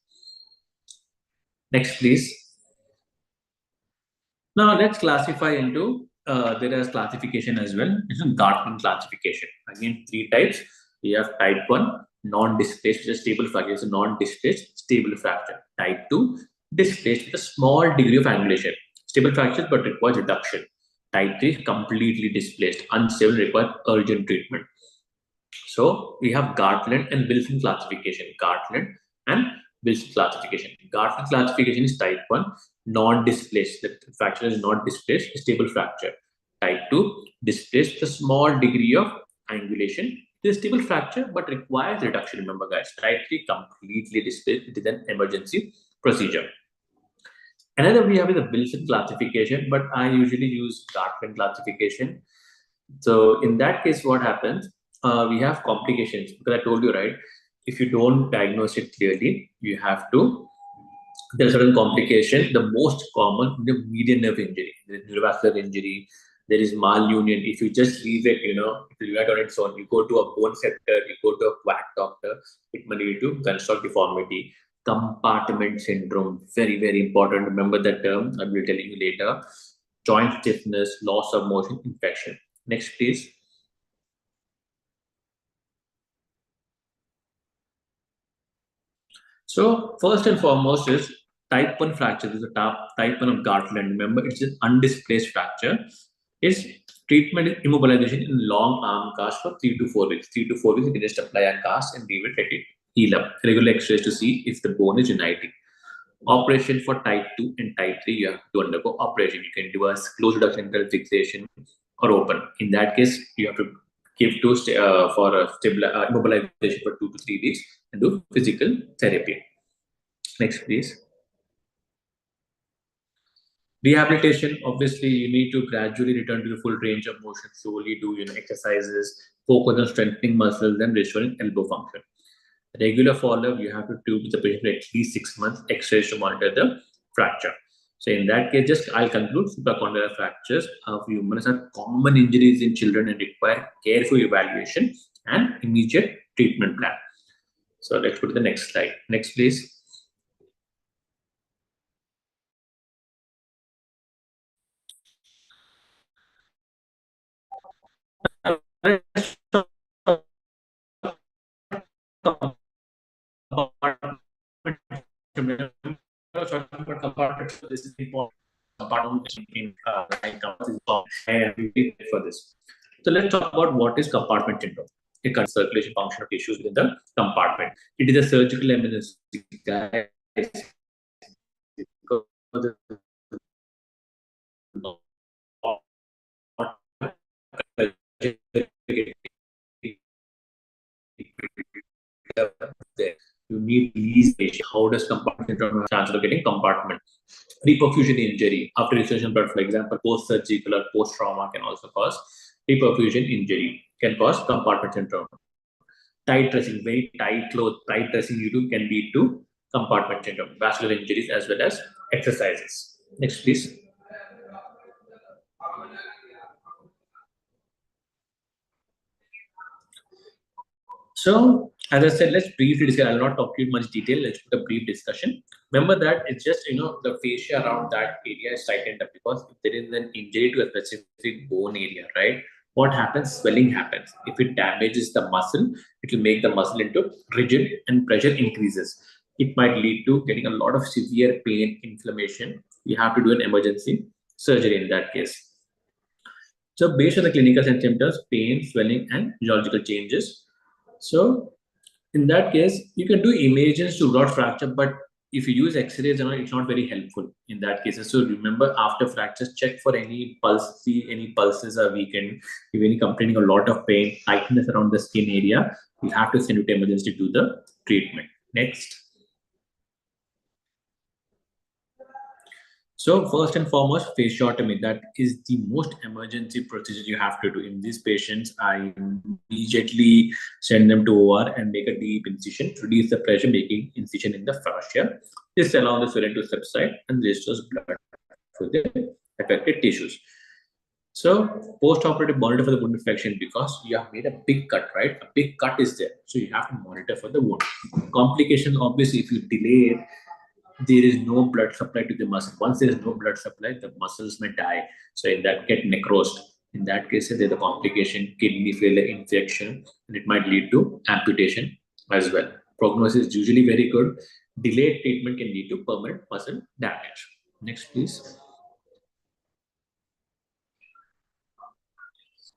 Next, please. Now let's classify into, there is classification as well. It's a Gartman classification. Again, 3 types. We have type 1, non-displaced, which is stable fracture. It's a non-displaced, stable fracture. Type 2, displaced with a small degree of angulation. Stable fractures but requires reduction. Type 3, completely displaced, unstable, requires urgent treatment. So we have Gartland and Wilson classification. Gartland and Wilson classification. Gartland classification is type 1, non-displaced. The fracture is not displaced, stable fracture. Type 2, displaced with a small degree of angulation. It is stable fracture but requires reduction. Remember, guys, type 3, completely displaced. It is an emergency procedure. Another we have is the Wilson classification, but I usually use Gartland classification. So in that case, what happens? We have complications, because I told you, right? if you don't diagnose it clearly, you have to, there are certain complications. The most common, the median nerve injury, there is neurovascular injury, there is malunion. If you just leave it, if you leave it on its own, you go to a bone sector, you go to a quack doctor, it may lead to construct deformity. Compartment syndrome, very, very important. Remember that term, I will tell you later. Joint stiffness, loss of motion, infection. Next, please. So first and foremost is type 1 fracture. This is a type 1 of Gartland. Remember, it's an undisplaced fracture. Is treatment is immobilization in long arm cast for 3 to 4 weeks. 3 to 4 weeks, you can just apply a cast and leave it, let it heal up. Regular x-rays to see if the bone is uniting. Operation for type 2 and type 3, you have to undergo operation. You can do a closed reduction interval fixation or open. In that case, you have to give for a immobilization for 2 to 3 weeks and do physical therapy. Next, please. Rehabilitation, obviously, you need to gradually return to the full range of motion, slowly do exercises, focus on strengthening muscles and restoring elbow function. Regular follow-up, you have to do with the patient for at least 6 months, x-rays to monitor the fracture. So in that case, I'll conclude supracondylar fractures of humerus are common injuries in children and require careful evaluation and immediate treatment plan. So let's go to the next slide. Next, please. This is important. For this. So let's talk about what is compartment syndrome. A circulation function of tissues within the compartment. It is a surgical emergency, guys. You need these patients. How does compartment syndrome chance of getting compartment? Reperfusion injury after insertion blood, for example, post-surgical or post-trauma can also cause reperfusion injury, can cause compartment syndrome. Tight dressing, very tight clothes, tight dressing you do can lead to compartment syndrome, vascular injuries as well as exercises. Next, please. So, as I said, let's briefly discuss. I'll not talk to you in much detail. Let's put a brief discussion. Remember that it's just, the fascia around that area is tightened up because if there is an injury to a specific bone area, right? What happens? Swelling happens. If it damages the muscle, it will make the muscle into rigid and pressure increases. It might lead to getting a lot of severe pain, inflammation. You have to do an emergency surgery in that case. So based on the clinical symptoms, pain, swelling, and physiological changes. So in that case, you can do imaging to rod fracture, but if you use X-rays, it's not very helpful in that case. So remember, after fractures, check for any pulse, see any pulses are weakened, if any complaining a lot of pain, tightness around the skin area, you have to send it to emergency to do the treatment. Next. So first and foremost, fasciotomy, that is the most emergency procedure you have to do. In these patients, I immediately send them to OR and make a deep incision, reduce the pressure, making incision in the fascia. This allows the swelling to subside and restores blood for the affected tissues. So post-operative monitor for the wound infection because you have made a big cut, right? A big cut is there. So you have to monitor for the wound. Complications, obviously, if you delay it, there is no blood supply to the muscle. Once there is no blood supply, the muscles may die. So in that get necrosed. In that case, there's a complication, kidney failure, infection, and it might lead to amputation as well. Prognosis is usually very good. Delayed treatment can lead to permanent muscle damage. Next, please.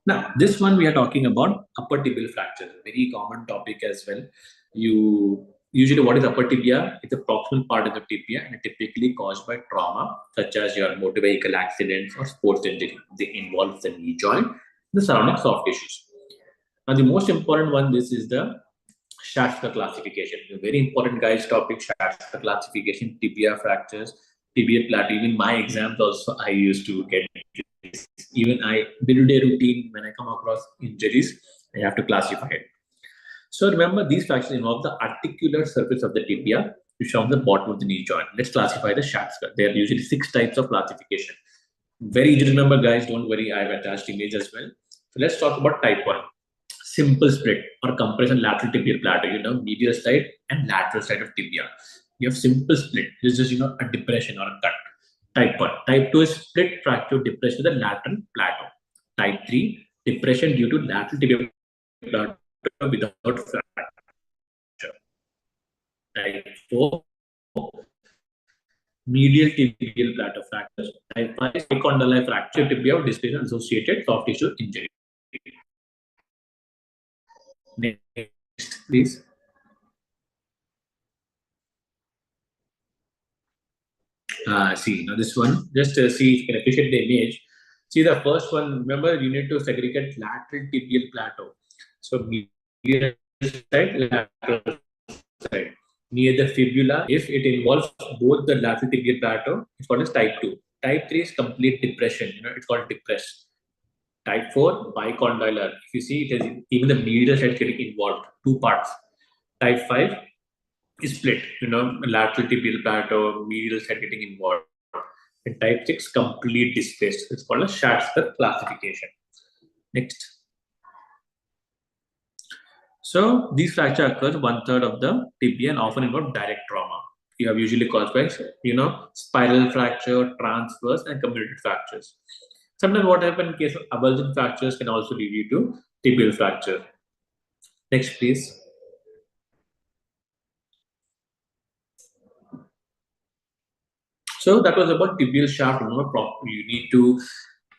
Now, this one we are talking about upper tibial fracture, very common topic as well. Usually, what is upper tibia? It's a proximal part of the tibia and typically caused by trauma, such as your motor vehicle accidents or sports injury. They involve the knee joint, the surrounding soft tissues. Now, the most important one, this is the Shasta classification. A very important guys topic, Shasta classification, tibia fractures, tibia plateau. Even my exams also, I used to get this. Even day-to-day routine, when I come across injuries, I have to classify it. So remember, these fractures involve the articular surface of the tibia, which forms the bottom of the knee joint. Let's classify the shafts. There are usually 6 types of classification. Very easy to remember, guys. Don't worry, I've attached image as well. So let's talk about type 1. Simple split or compression lateral tibial plateau, medial side and lateral side of tibia. You have simple split. This is, a depression or a cut. Type 1. Type 2 is split fracture depression of the lateral plateau. Type 3, depression due to lateral tibial plateau without fracture. Type 4, medial tibial plateau fractures. Type 5, condylar fracture tibia displacement associated soft tissue injury. Next, please. See, now this one, just see if you can appreciate the image. See the first one, remember you need to segregate lateral tibial plateau. So medial side, lateral side. Near the fibula, if it involves both the lateral tibial plateau, it's called as type 2. Type 3 is complete depression, it's called depressed. Type 4, bicondylar. If you see, it is even the medial side getting involved, 2 parts. Type 5 is split, lateral tibial plateau, medial side getting involved. And type 6, complete displaced. It's called a Schatzker classification. Next. So these fractures occur 1/3 of the tibia and often involve direct trauma. You have usually caused by, spiral fracture, transverse, and comminuted fractures. Sometimes what happens in case of avulsion fractures can also lead you to tibial fracture. Next, please. So that was about tibial shaft. Remember, you need to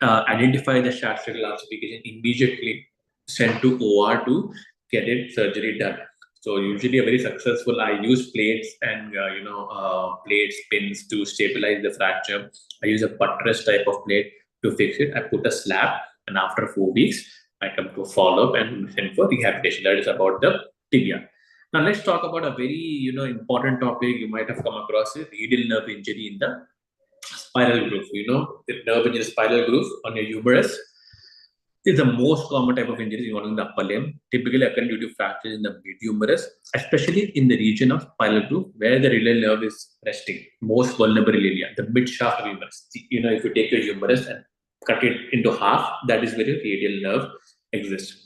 identify the shaft classification immediately, send to OR to get it surgery done. So usually a very successful, I use plates and plates, pins to stabilize the fracture. I use a buttress type of plate to fix it. I put a slab, and after 4 weeks, I come to follow up and send for rehabilitation. That is about the tibia. Now let's talk about a very important topic you might have come across: it, radial nerve injury in the spiral groove. The nerve injury spiral groove on your humerus is the most common type of injuries involving the upper limb, typically occurring due to fractures in the mid-humerus, especially in the region of spiral groove where the radial nerve is resting. Most vulnerable area, the mid shaft of humerus. If you take your humerus and cut it into half, that is where your radial nerve exists.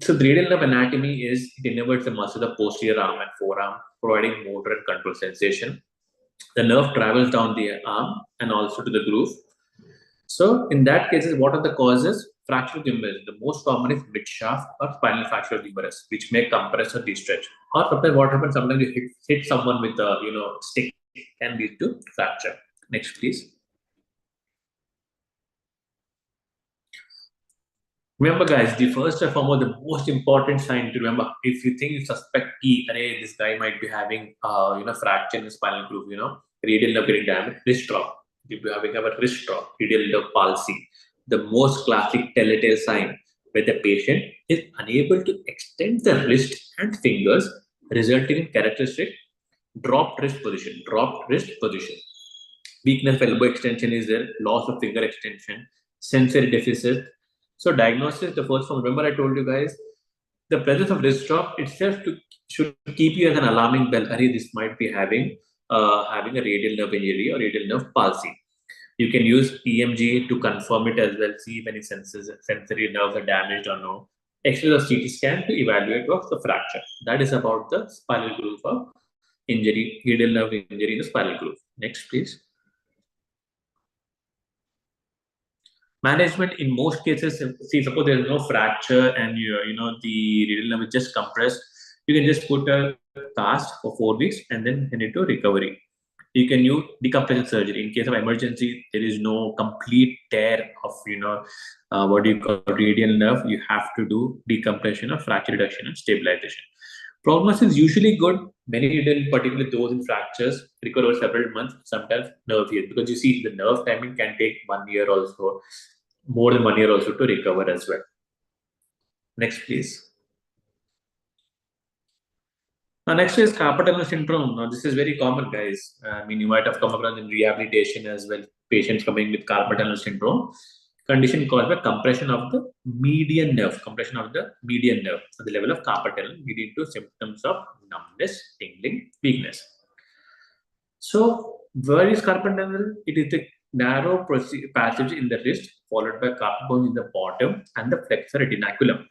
So the radial nerve anatomy is it innervates the muscle of the posterior arm and forearm, providing motor and control sensation. The nerve travels down the arm and also to the groove. So in that case, what are the causes? Fracture of the humerus. The most common is mid-shaft or spinal fracture of the humerus, which may compress or de-stretch. Or sometimes what happens? Sometimes you hit someone with a stick can lead to fracture. Next, please. Remember, guys, the first and foremost, the most important sign to remember, if you think you suspect this guy might be having fracture in the spinal groove, radial nerve getting damaged, wrist drop. If you have a wrist drop, radial nerve palsy, the most classic telltale sign where the patient is unable to extend the wrist and fingers, resulting in characteristic dropped wrist position. Weakness of elbow extension is there, loss of finger extension, sensory deficit. So diagnosis, the first one, remember I told you guys, the presence of wrist drop itself should keep you as an alarming bell. This might be having a radial nerve injury or radial nerve palsy. You can use EMG to confirm it as well, see if any sensory nerves are damaged or no. X-ray or CT scan to evaluate what's the fracture. That is about the spinal groove of injury, radial nerve injury in the spinal groove. Next, please. Management in most cases, see, suppose there is no fracture and the radial nerve is just compressed, you can just put a cast for 4 weeks and then send it to recovery. You can use decompression surgery in case of emergency. There is no complete tear of radial nerve. You have to do decompression or fracture reduction and stabilization. Prognosis is usually good. Many, particularly those in fractures, recover over several months, sometimes nerve years, because you see the nerve timing can take 1 year also, more than 1 year also to recover as well. Next, please. Now, next is carpal tunnel syndrome. Now, this is very common, guys. You might have come across in rehabilitation as well. Patients coming with carpal tunnel syndrome. Condition caused by compression of the median nerve, at the level of carpal tunnel, leading to symptoms of numbness, tingling, weakness. So, where is carpal tunnel? It is the narrow passage in the wrist, followed by carpal bones in the bottom and the flexor retinaculum.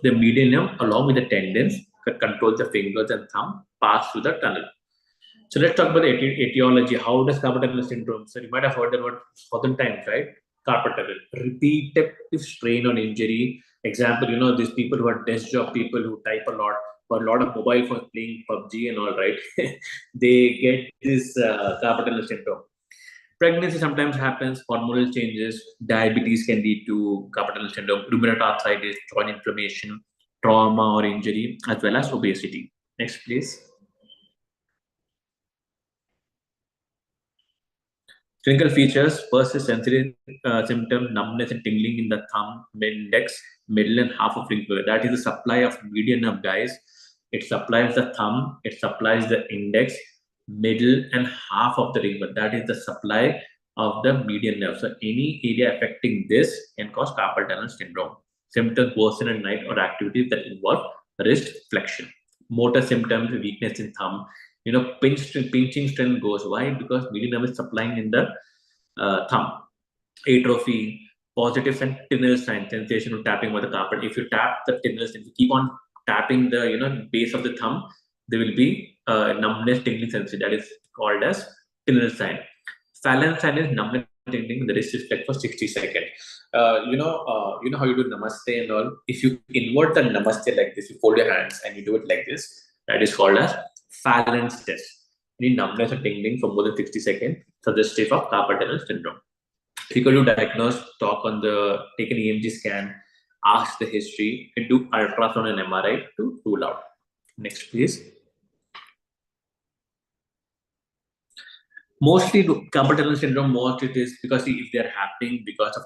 The median nerve, along with the tendons that control the fingers and thumb, pass through the tunnel. So let's talk about the etiology. How does carpal tunnel syndrome? So you might have heard the word 1,000 times, right? Carpal tunnel, repeated strain on injury. Example, these people who are desk job people who type a lot, or a lot of mobile phones playing PUBG and all, right? They get this carpal tunnel syndrome. Pregnancy sometimes happens, hormonal changes, diabetes can lead to carpal tunnel syndrome, rheumatoid arthritis, joint inflammation, trauma or injury, as well as obesity. Next, please. Clinical features: first is sensory symptom, numbness and tingling in the thumb, index, middle, and half of ring finger. That is the supply of median nerve, guys. It supplies the thumb, it supplies the index, middle, and half of the ring finger. That is the supply of the median nerve. So any area affecting this can cause carpal tunnel syndrome. Symptoms worsen at night or activities that involve wrist flexion. Motor symptoms: weakness in thumb. Pinching strength goes. Why? Because median nerve is supplying in the thumb. Atrophy, positive and tinner sign, sensation of tapping with the carpet. If you tap the tinner, if you keep on tapping the base of the thumb, there will be numbness, tingling sensation. That is called as tinner sign. Phalanx sign is numbness, tingling. The wrist is flexed for 60 seconds. You know how you do namaste and all. If you invert the namaste like this, you fold your hands and you do it like this. That is called as phalanx test. Need numbness or tingling for more than 60 seconds, suggestive of carpal tunnel syndrome. Frequently diagnose, take an EMG scan, ask the history, and do ultrasound and MRI to rule out. Next, please. Mostly carpal tunnel syndrome, most it is because if they're happening because of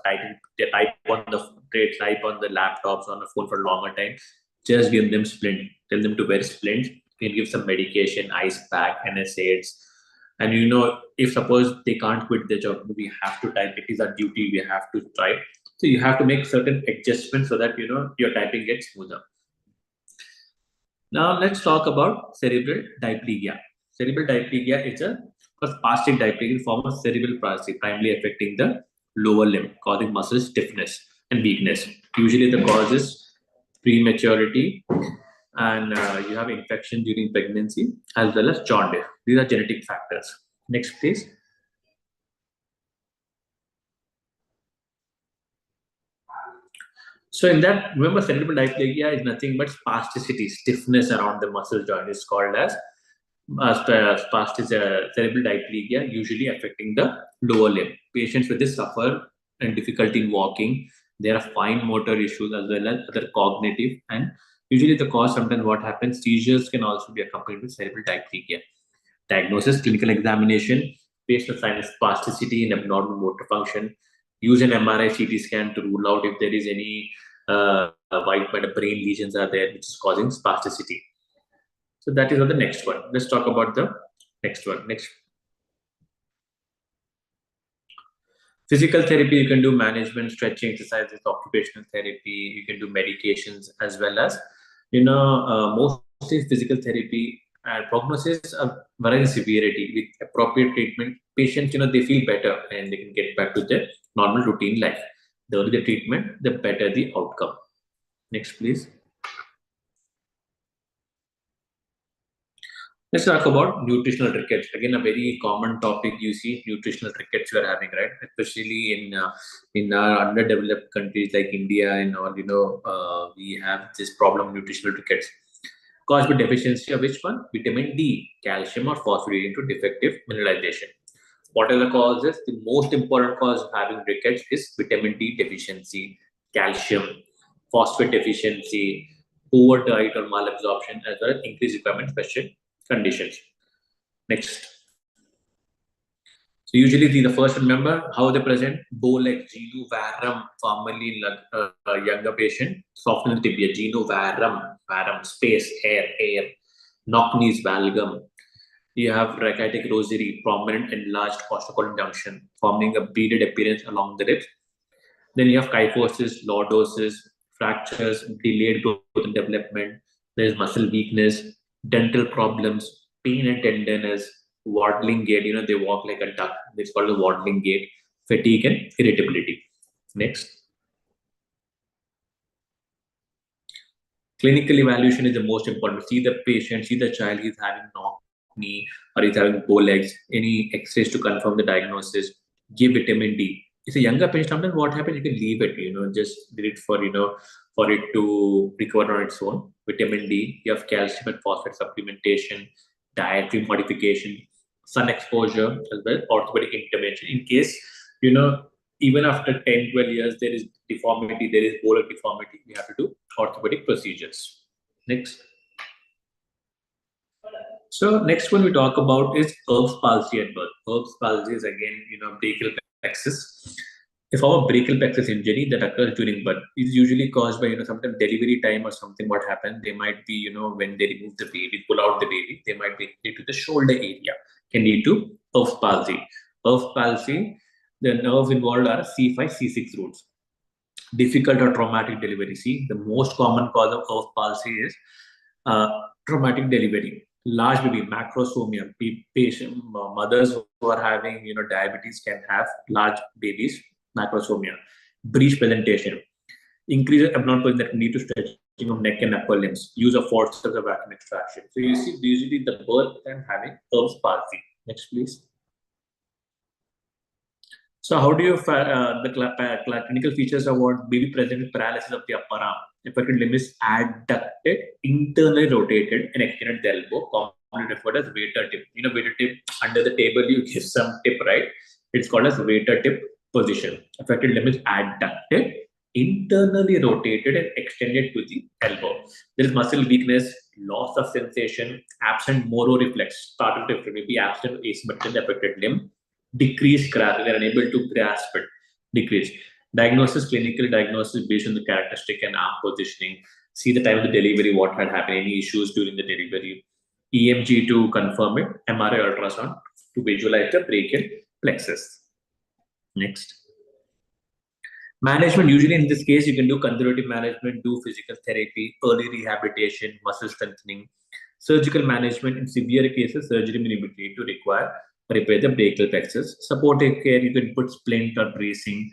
they type on the laptops on the phone for a longer time, just give them splint. Tell them to wear splint. You can give some medication, ice pack, NSAIDs. And if suppose they can't quit their job, we have to type. It is our duty. We have to try. So you have to make certain adjustments so that your typing gets smoother. Now let's talk about cerebral diplegia. Cerebral diplegia is a spastic diplegia form of cerebral palsy, primarily affecting the lower limb, causing muscle stiffness and weakness. Usually the cause is prematurity, and you have infection during pregnancy as well as jaundice. These are genetic factors. Next, please. So in that, remember, cerebral diplegia is nothing but spasticity, stiffness around the muscle joint is called as cerebral diplegia, usually affecting the lower limb. Patients with this suffer and difficulty in walking. There are fine motor issues as well as other cognitive, and usually the cause, sometimes what happens, seizures can also be accompanied with cerebral diplegia. Diagnosis: clinical examination, patient sign is spasticity and abnormal motor function. Use an MRI CT scan to rule out if there is any white matter brain lesions are there which is causing spasticity. So that is on the next one. Let's talk about the next one. Next. Physical therapy, you can do management, stretching, exercises, occupational therapy, you can do medications as well as, mostly physical therapy and prognosis of varying severity. With appropriate treatment, patients, they feel better and they can get back to their normal routine life. The earlier the treatment, the better the outcome. Next, please. Let's talk about nutritional rickets. Again, a very common topic you see, nutritional rickets you are having, right? Especially in our underdeveloped countries like India and all, we have this problem of nutritional rickets. Caused by deficiency of which one? Vitamin D, calcium or phosphorus leading to defective mineralization. What are the causes? The most important cause of having rickets is vitamin D deficiency, calcium, phosphate deficiency, poor diet or malabsorption, as well as increased requirement special conditions. Next. So usually the first, remember how they present: bow leg, genu varum, formerly in younger patient, softening the tibia, genu varum, space, hair, knock knees, valgum. You have rachitic rosary, prominent enlarged costocolon junction, forming a beaded appearance along the ribs. Then you have kyphosis, lordosis, fractures, delayed growth and development. There's muscle weakness, dental problems, pain and tenderness, waddling gait. They walk like a duck. It's called the waddling gait, fatigue and irritability. Next. Clinical evaluation is the most important. See the patient, see the child, he's having knock knee or he's having bow legs, any x-rays to confirm the diagnosis, give vitamin D. It's a younger patient, sometimes what happens, you can leave it, just leave it for it to recover on its own. Vitamin D, you have calcium and phosphate supplementation, dietary modification, sun exposure, as well orthopedic intervention. In case, even after 10, 12 years, there is deformity, there is bowel deformity, we have to do orthopedic procedures. Next. So next one we talk about is Erb's palsy at birth. Erb's palsy is again, brachial plexus. If our brachial plexus injury that occurs during birth is usually caused by, sometimes delivery time or something. What happens? They might be, when they remove the baby, pull out the baby, they might be injured to the shoulder area. Can lead to Erb's palsy. Erb's palsy, the nerves involved are C5, C6 roots. Difficult or traumatic delivery. See, the most common cause of Erb's palsy is traumatic delivery. Large baby, macrosomia. Patient mothers who are having diabetes can have large babies, macrosomia. Breech presentation, increased abdominal position that can lead to stretching of neck and upper limbs. Use of forceps of vacuum extraction. So you see, usually the birth and having Erb's palsy. Next, please. So how do you the clinical features of what baby present with paralysis of the upper arm? Affected limb is adducted, internally rotated, and extended the elbow, commonly referred as waiter tip. Waiter tip, under the table you give some tip, right? It's called as waiter tip position. Affected limb is adducted, internally rotated, and extended to the elbow. There is muscle weakness, loss of sensation, absent mororeflex, started reflex, maybe absent asymmetric affected limb. Decreased grasp, they are unable to grasp it. Decreased. Diagnosis, clinical diagnosis based on the characteristic and arm positioning. See the time of the delivery, what had happened, any issues during the delivery. EMG to confirm it, MRI ultrasound to visualize the brachial plexus. Next. Management, usually in this case, you can do conservative management, do physical therapy, early rehabilitation, muscle strengthening. Surgical management, in severe cases, surgery may be needed to repair the brachial plexus. Supportive care, you can put splint or bracing.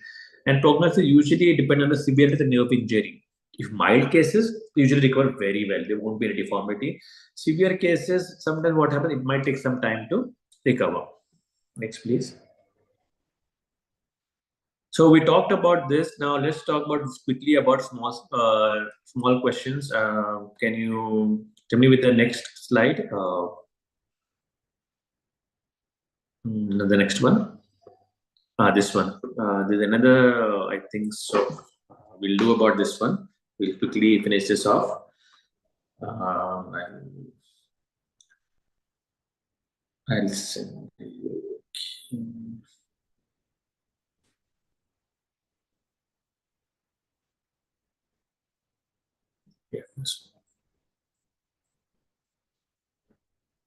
And prognosis usually depend on the severity of the nerve injury. If mild cases, usually recover very well. There won't be any deformity. Severe cases, sometimes what happens, it might take some time to recover. Next, please. So we talked about this. Now let's talk about quickly about small questions. Can you tell me with the next slide? The next one. This one. There's another. I think so. We'll do about this one. We'll quickly finish this off. I'll send you.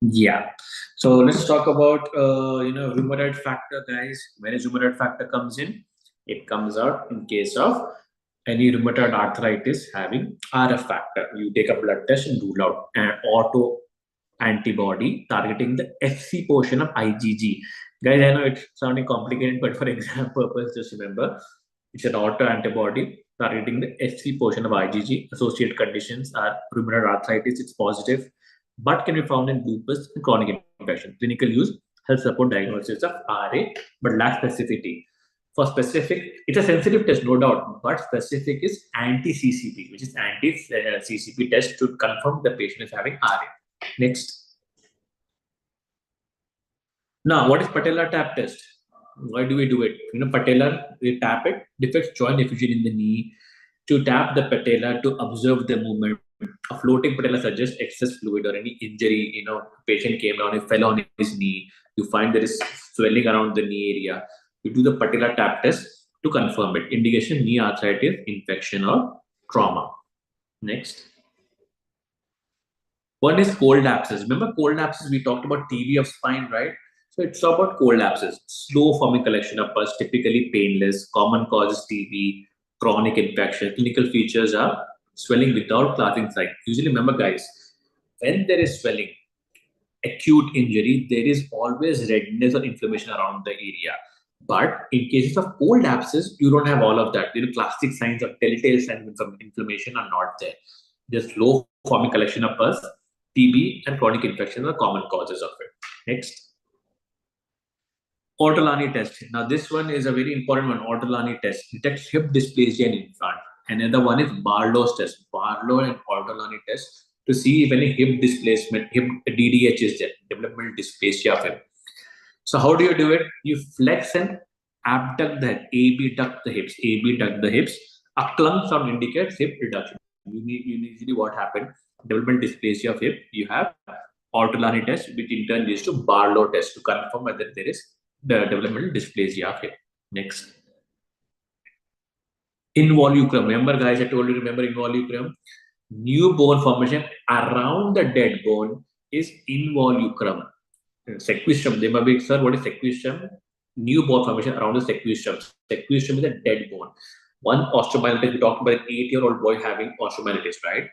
Yeah. So let's talk about rheumatoid factor, guys. When a rheumatoid factor comes in, it comes out in case of any rheumatoid arthritis having RF factor. You take a blood test and rule out an auto antibody targeting the FC portion of IgG. Guys, I know it's sounding complicated, but for exam purpose, just remember it's an auto antibody targeting the FC portion of IgG. Associated conditions are rheumatoid arthritis, it's positive, but can be found in lupus and chronic infection. Clinical use helps support diagnosis of RA, but lacks specificity. For specific, it's a sensitive test, no doubt, but specific is anti-CCP, which is anti-CCP test to confirm the patient is having RA. Next. Now, what is patellar tap test? Why do we do it? Patellar, we tap it, defects joint effusion in the knee. To tap the patella to observe the movement. A floating patella suggests excess fluid or any injury. Patient came down, he fell on his knee. You find there is swelling around the knee area. You do the patellar tap test to confirm it. Indication, knee arthritis, infection, or trauma. Next. One is cold abscess. Remember cold abscess, we talked about TV of spine, right? So it's about cold abscess, slow forming collection of pus, typically painless, common causes TB, chronic infection. Clinical features are swelling without clotting site. Usually remember guys, when there is swelling, acute injury, there is always redness or inflammation around the area. But in cases of cold abscess, you don't have all of that. Classic signs of telltale signs of inflammation are not there. Just low forming collection of pus, TB, and chronic infection are common causes of it. Next. Ortolani test. Now, this one is a very important one. Ortolani test detects hip dysplasia in infant. Another one is Barlow's test. Barlow and Ortolani test to see if any hip displacement, hip DDH is there, developmental dysplasia of hip. So, how do you do it? You flex and abduct the head, AB duct the hips, AB duct the hips. A clunk sound indicates hip reduction. Usually, what happened? Developmental dysplasia of hip. You have Ortolani test, which in turn leads to Barlow test to confirm whether there is the developmental dysplasia of hip. Next. Involucrum. Remember, guys, I told you, remember involucrum? New bone formation around the dead bone is involucrum. Sequestrum. They might be, sir, what is sequestrum? New bone formation around the sequestrum. Sequestrum is a dead bone. One osteomyelitis, we talked about an 8-year-old boy having osteomyelitis, right?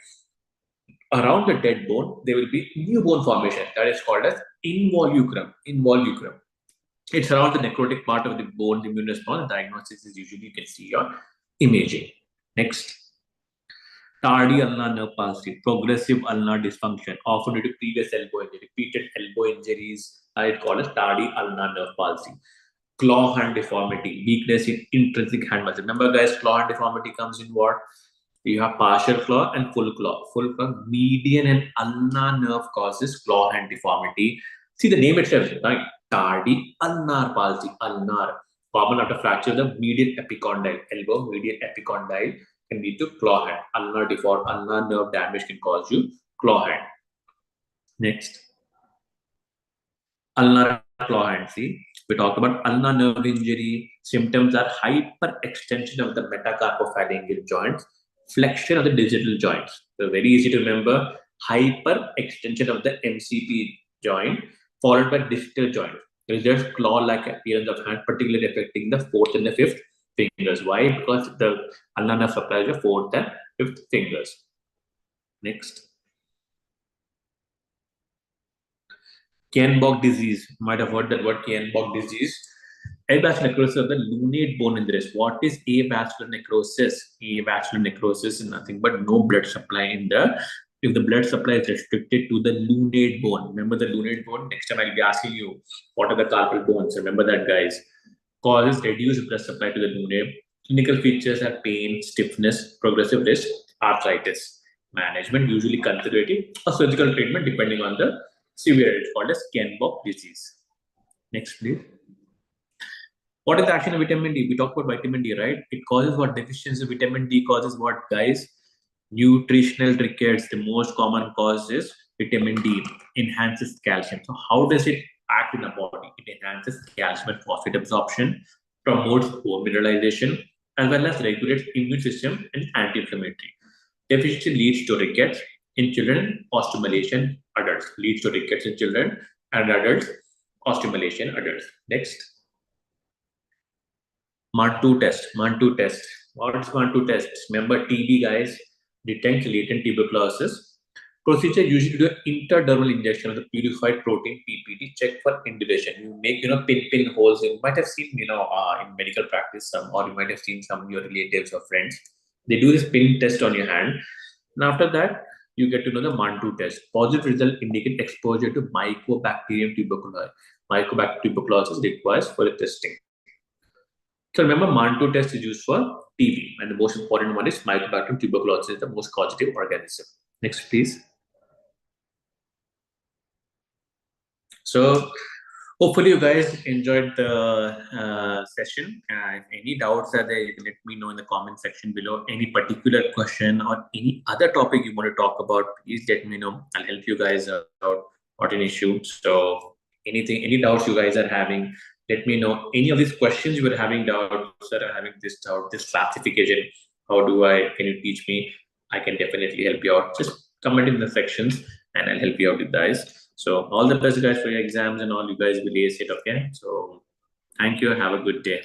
Around the dead bone, there will be new bone formation. That is called as involucrum. Involucrum. It's around the necrotic part of the bone, the immune response. Diagnosis is usually you can see your imaging. Next. Tardy ulnar nerve palsy, progressive ulnar dysfunction, often due to previous elbow injury, repeated elbow injuries, it called as tardy ulnar nerve palsy. Claw hand deformity, weakness in intrinsic hand muscle. Remember, guys, claw hand deformity comes in what? You have partial claw and full claw. Full claw, median and ulnar nerve causes claw hand deformity. See the name itself, right? Tardy ulnar palsy, ulnar. Common after fracture of the medial epicondyle, elbow medial epicondyle can lead to claw hand. Ulnar nerve damage can cause you claw hand. Next. Ulnar claw hand. See, we talked about ulnar nerve injury. Symptoms are hyperextension of the metacarpophalangeal joints, flexion of the digital joints. So very easy to remember. Hyperextension of the MCP joint followed by distal joint. There is just claw-like appearance of hand, particularly affecting the 4th and the 5th fingers. Why? Because the ulnar nerve supplies the 4th and 5th fingers. Next. Kienbock disease. You might have heard that word, Kienbock disease. Avascular necrosis of the lunate bone in the wrist. What is avascular necrosis? Avascular necrosis is nothing but no blood supply in the. If the blood supply is restricted to the lunate bone, remember the lunate bone. Next time I'll be asking you what are the carpal bones. Remember that, guys. Causes reduced blood supply to the lunate. Clinical features are pain, stiffness, progressive risk, arthritis. Management usually conservative or surgical treatment depending on the severity. It's called as Kienbock disease. Next, please. What is the action of vitamin D? We talked about vitamin D, right? It causes what? Deficiency of vitamin D causes what, guys? Nutritional rickets. The most common cause is vitamin D. Enhances calcium. So how does it act in the body? It enhances calcium and phosphate absorption, promotes bone mineralization, as well as regulates immune system and anti-inflammatory. Deficiency leads to rickets in children, osteomalacia adults. Leads to rickets in children and adults, osteomalacia adults. Next. Mantoux test. Mantoux test. What is Mantoux test? Remember TB, guys, detects latent tuberculosis. Procedure usually do an intradermal injection of the purified protein PPT. Check for indulation. You make pin holes. You might have seen in medical practice some, or you might have seen some of your relatives or friends. They do this pin test on your hand, and after that you get to know the Mantoux test. Positive result indicate exposure to Mycobacterium tuberculosis. Mycobacterium tuberculosis requires further testing. So remember, Mantoux test is used for TB, and the most important one is Mycobacterium tuberculosis, the most causative organism. Next, please. So hopefully you guys enjoyed the session. If any doubts are there, you can let me know in the comment section below. Any particular question or any other topic you want to talk about, please let me know. I'll help you guys out. Not an issue. So any doubts you guys are having, let me know. Any of these questions you were having doubts, sir, I'm having this doubt, this classification, can you teach me? I can definitely help you out. Just comment in the sections and I'll help you out with guys. So all the best guys for your exams and all. You guys will ace it, okay? So thank you. Have a good day.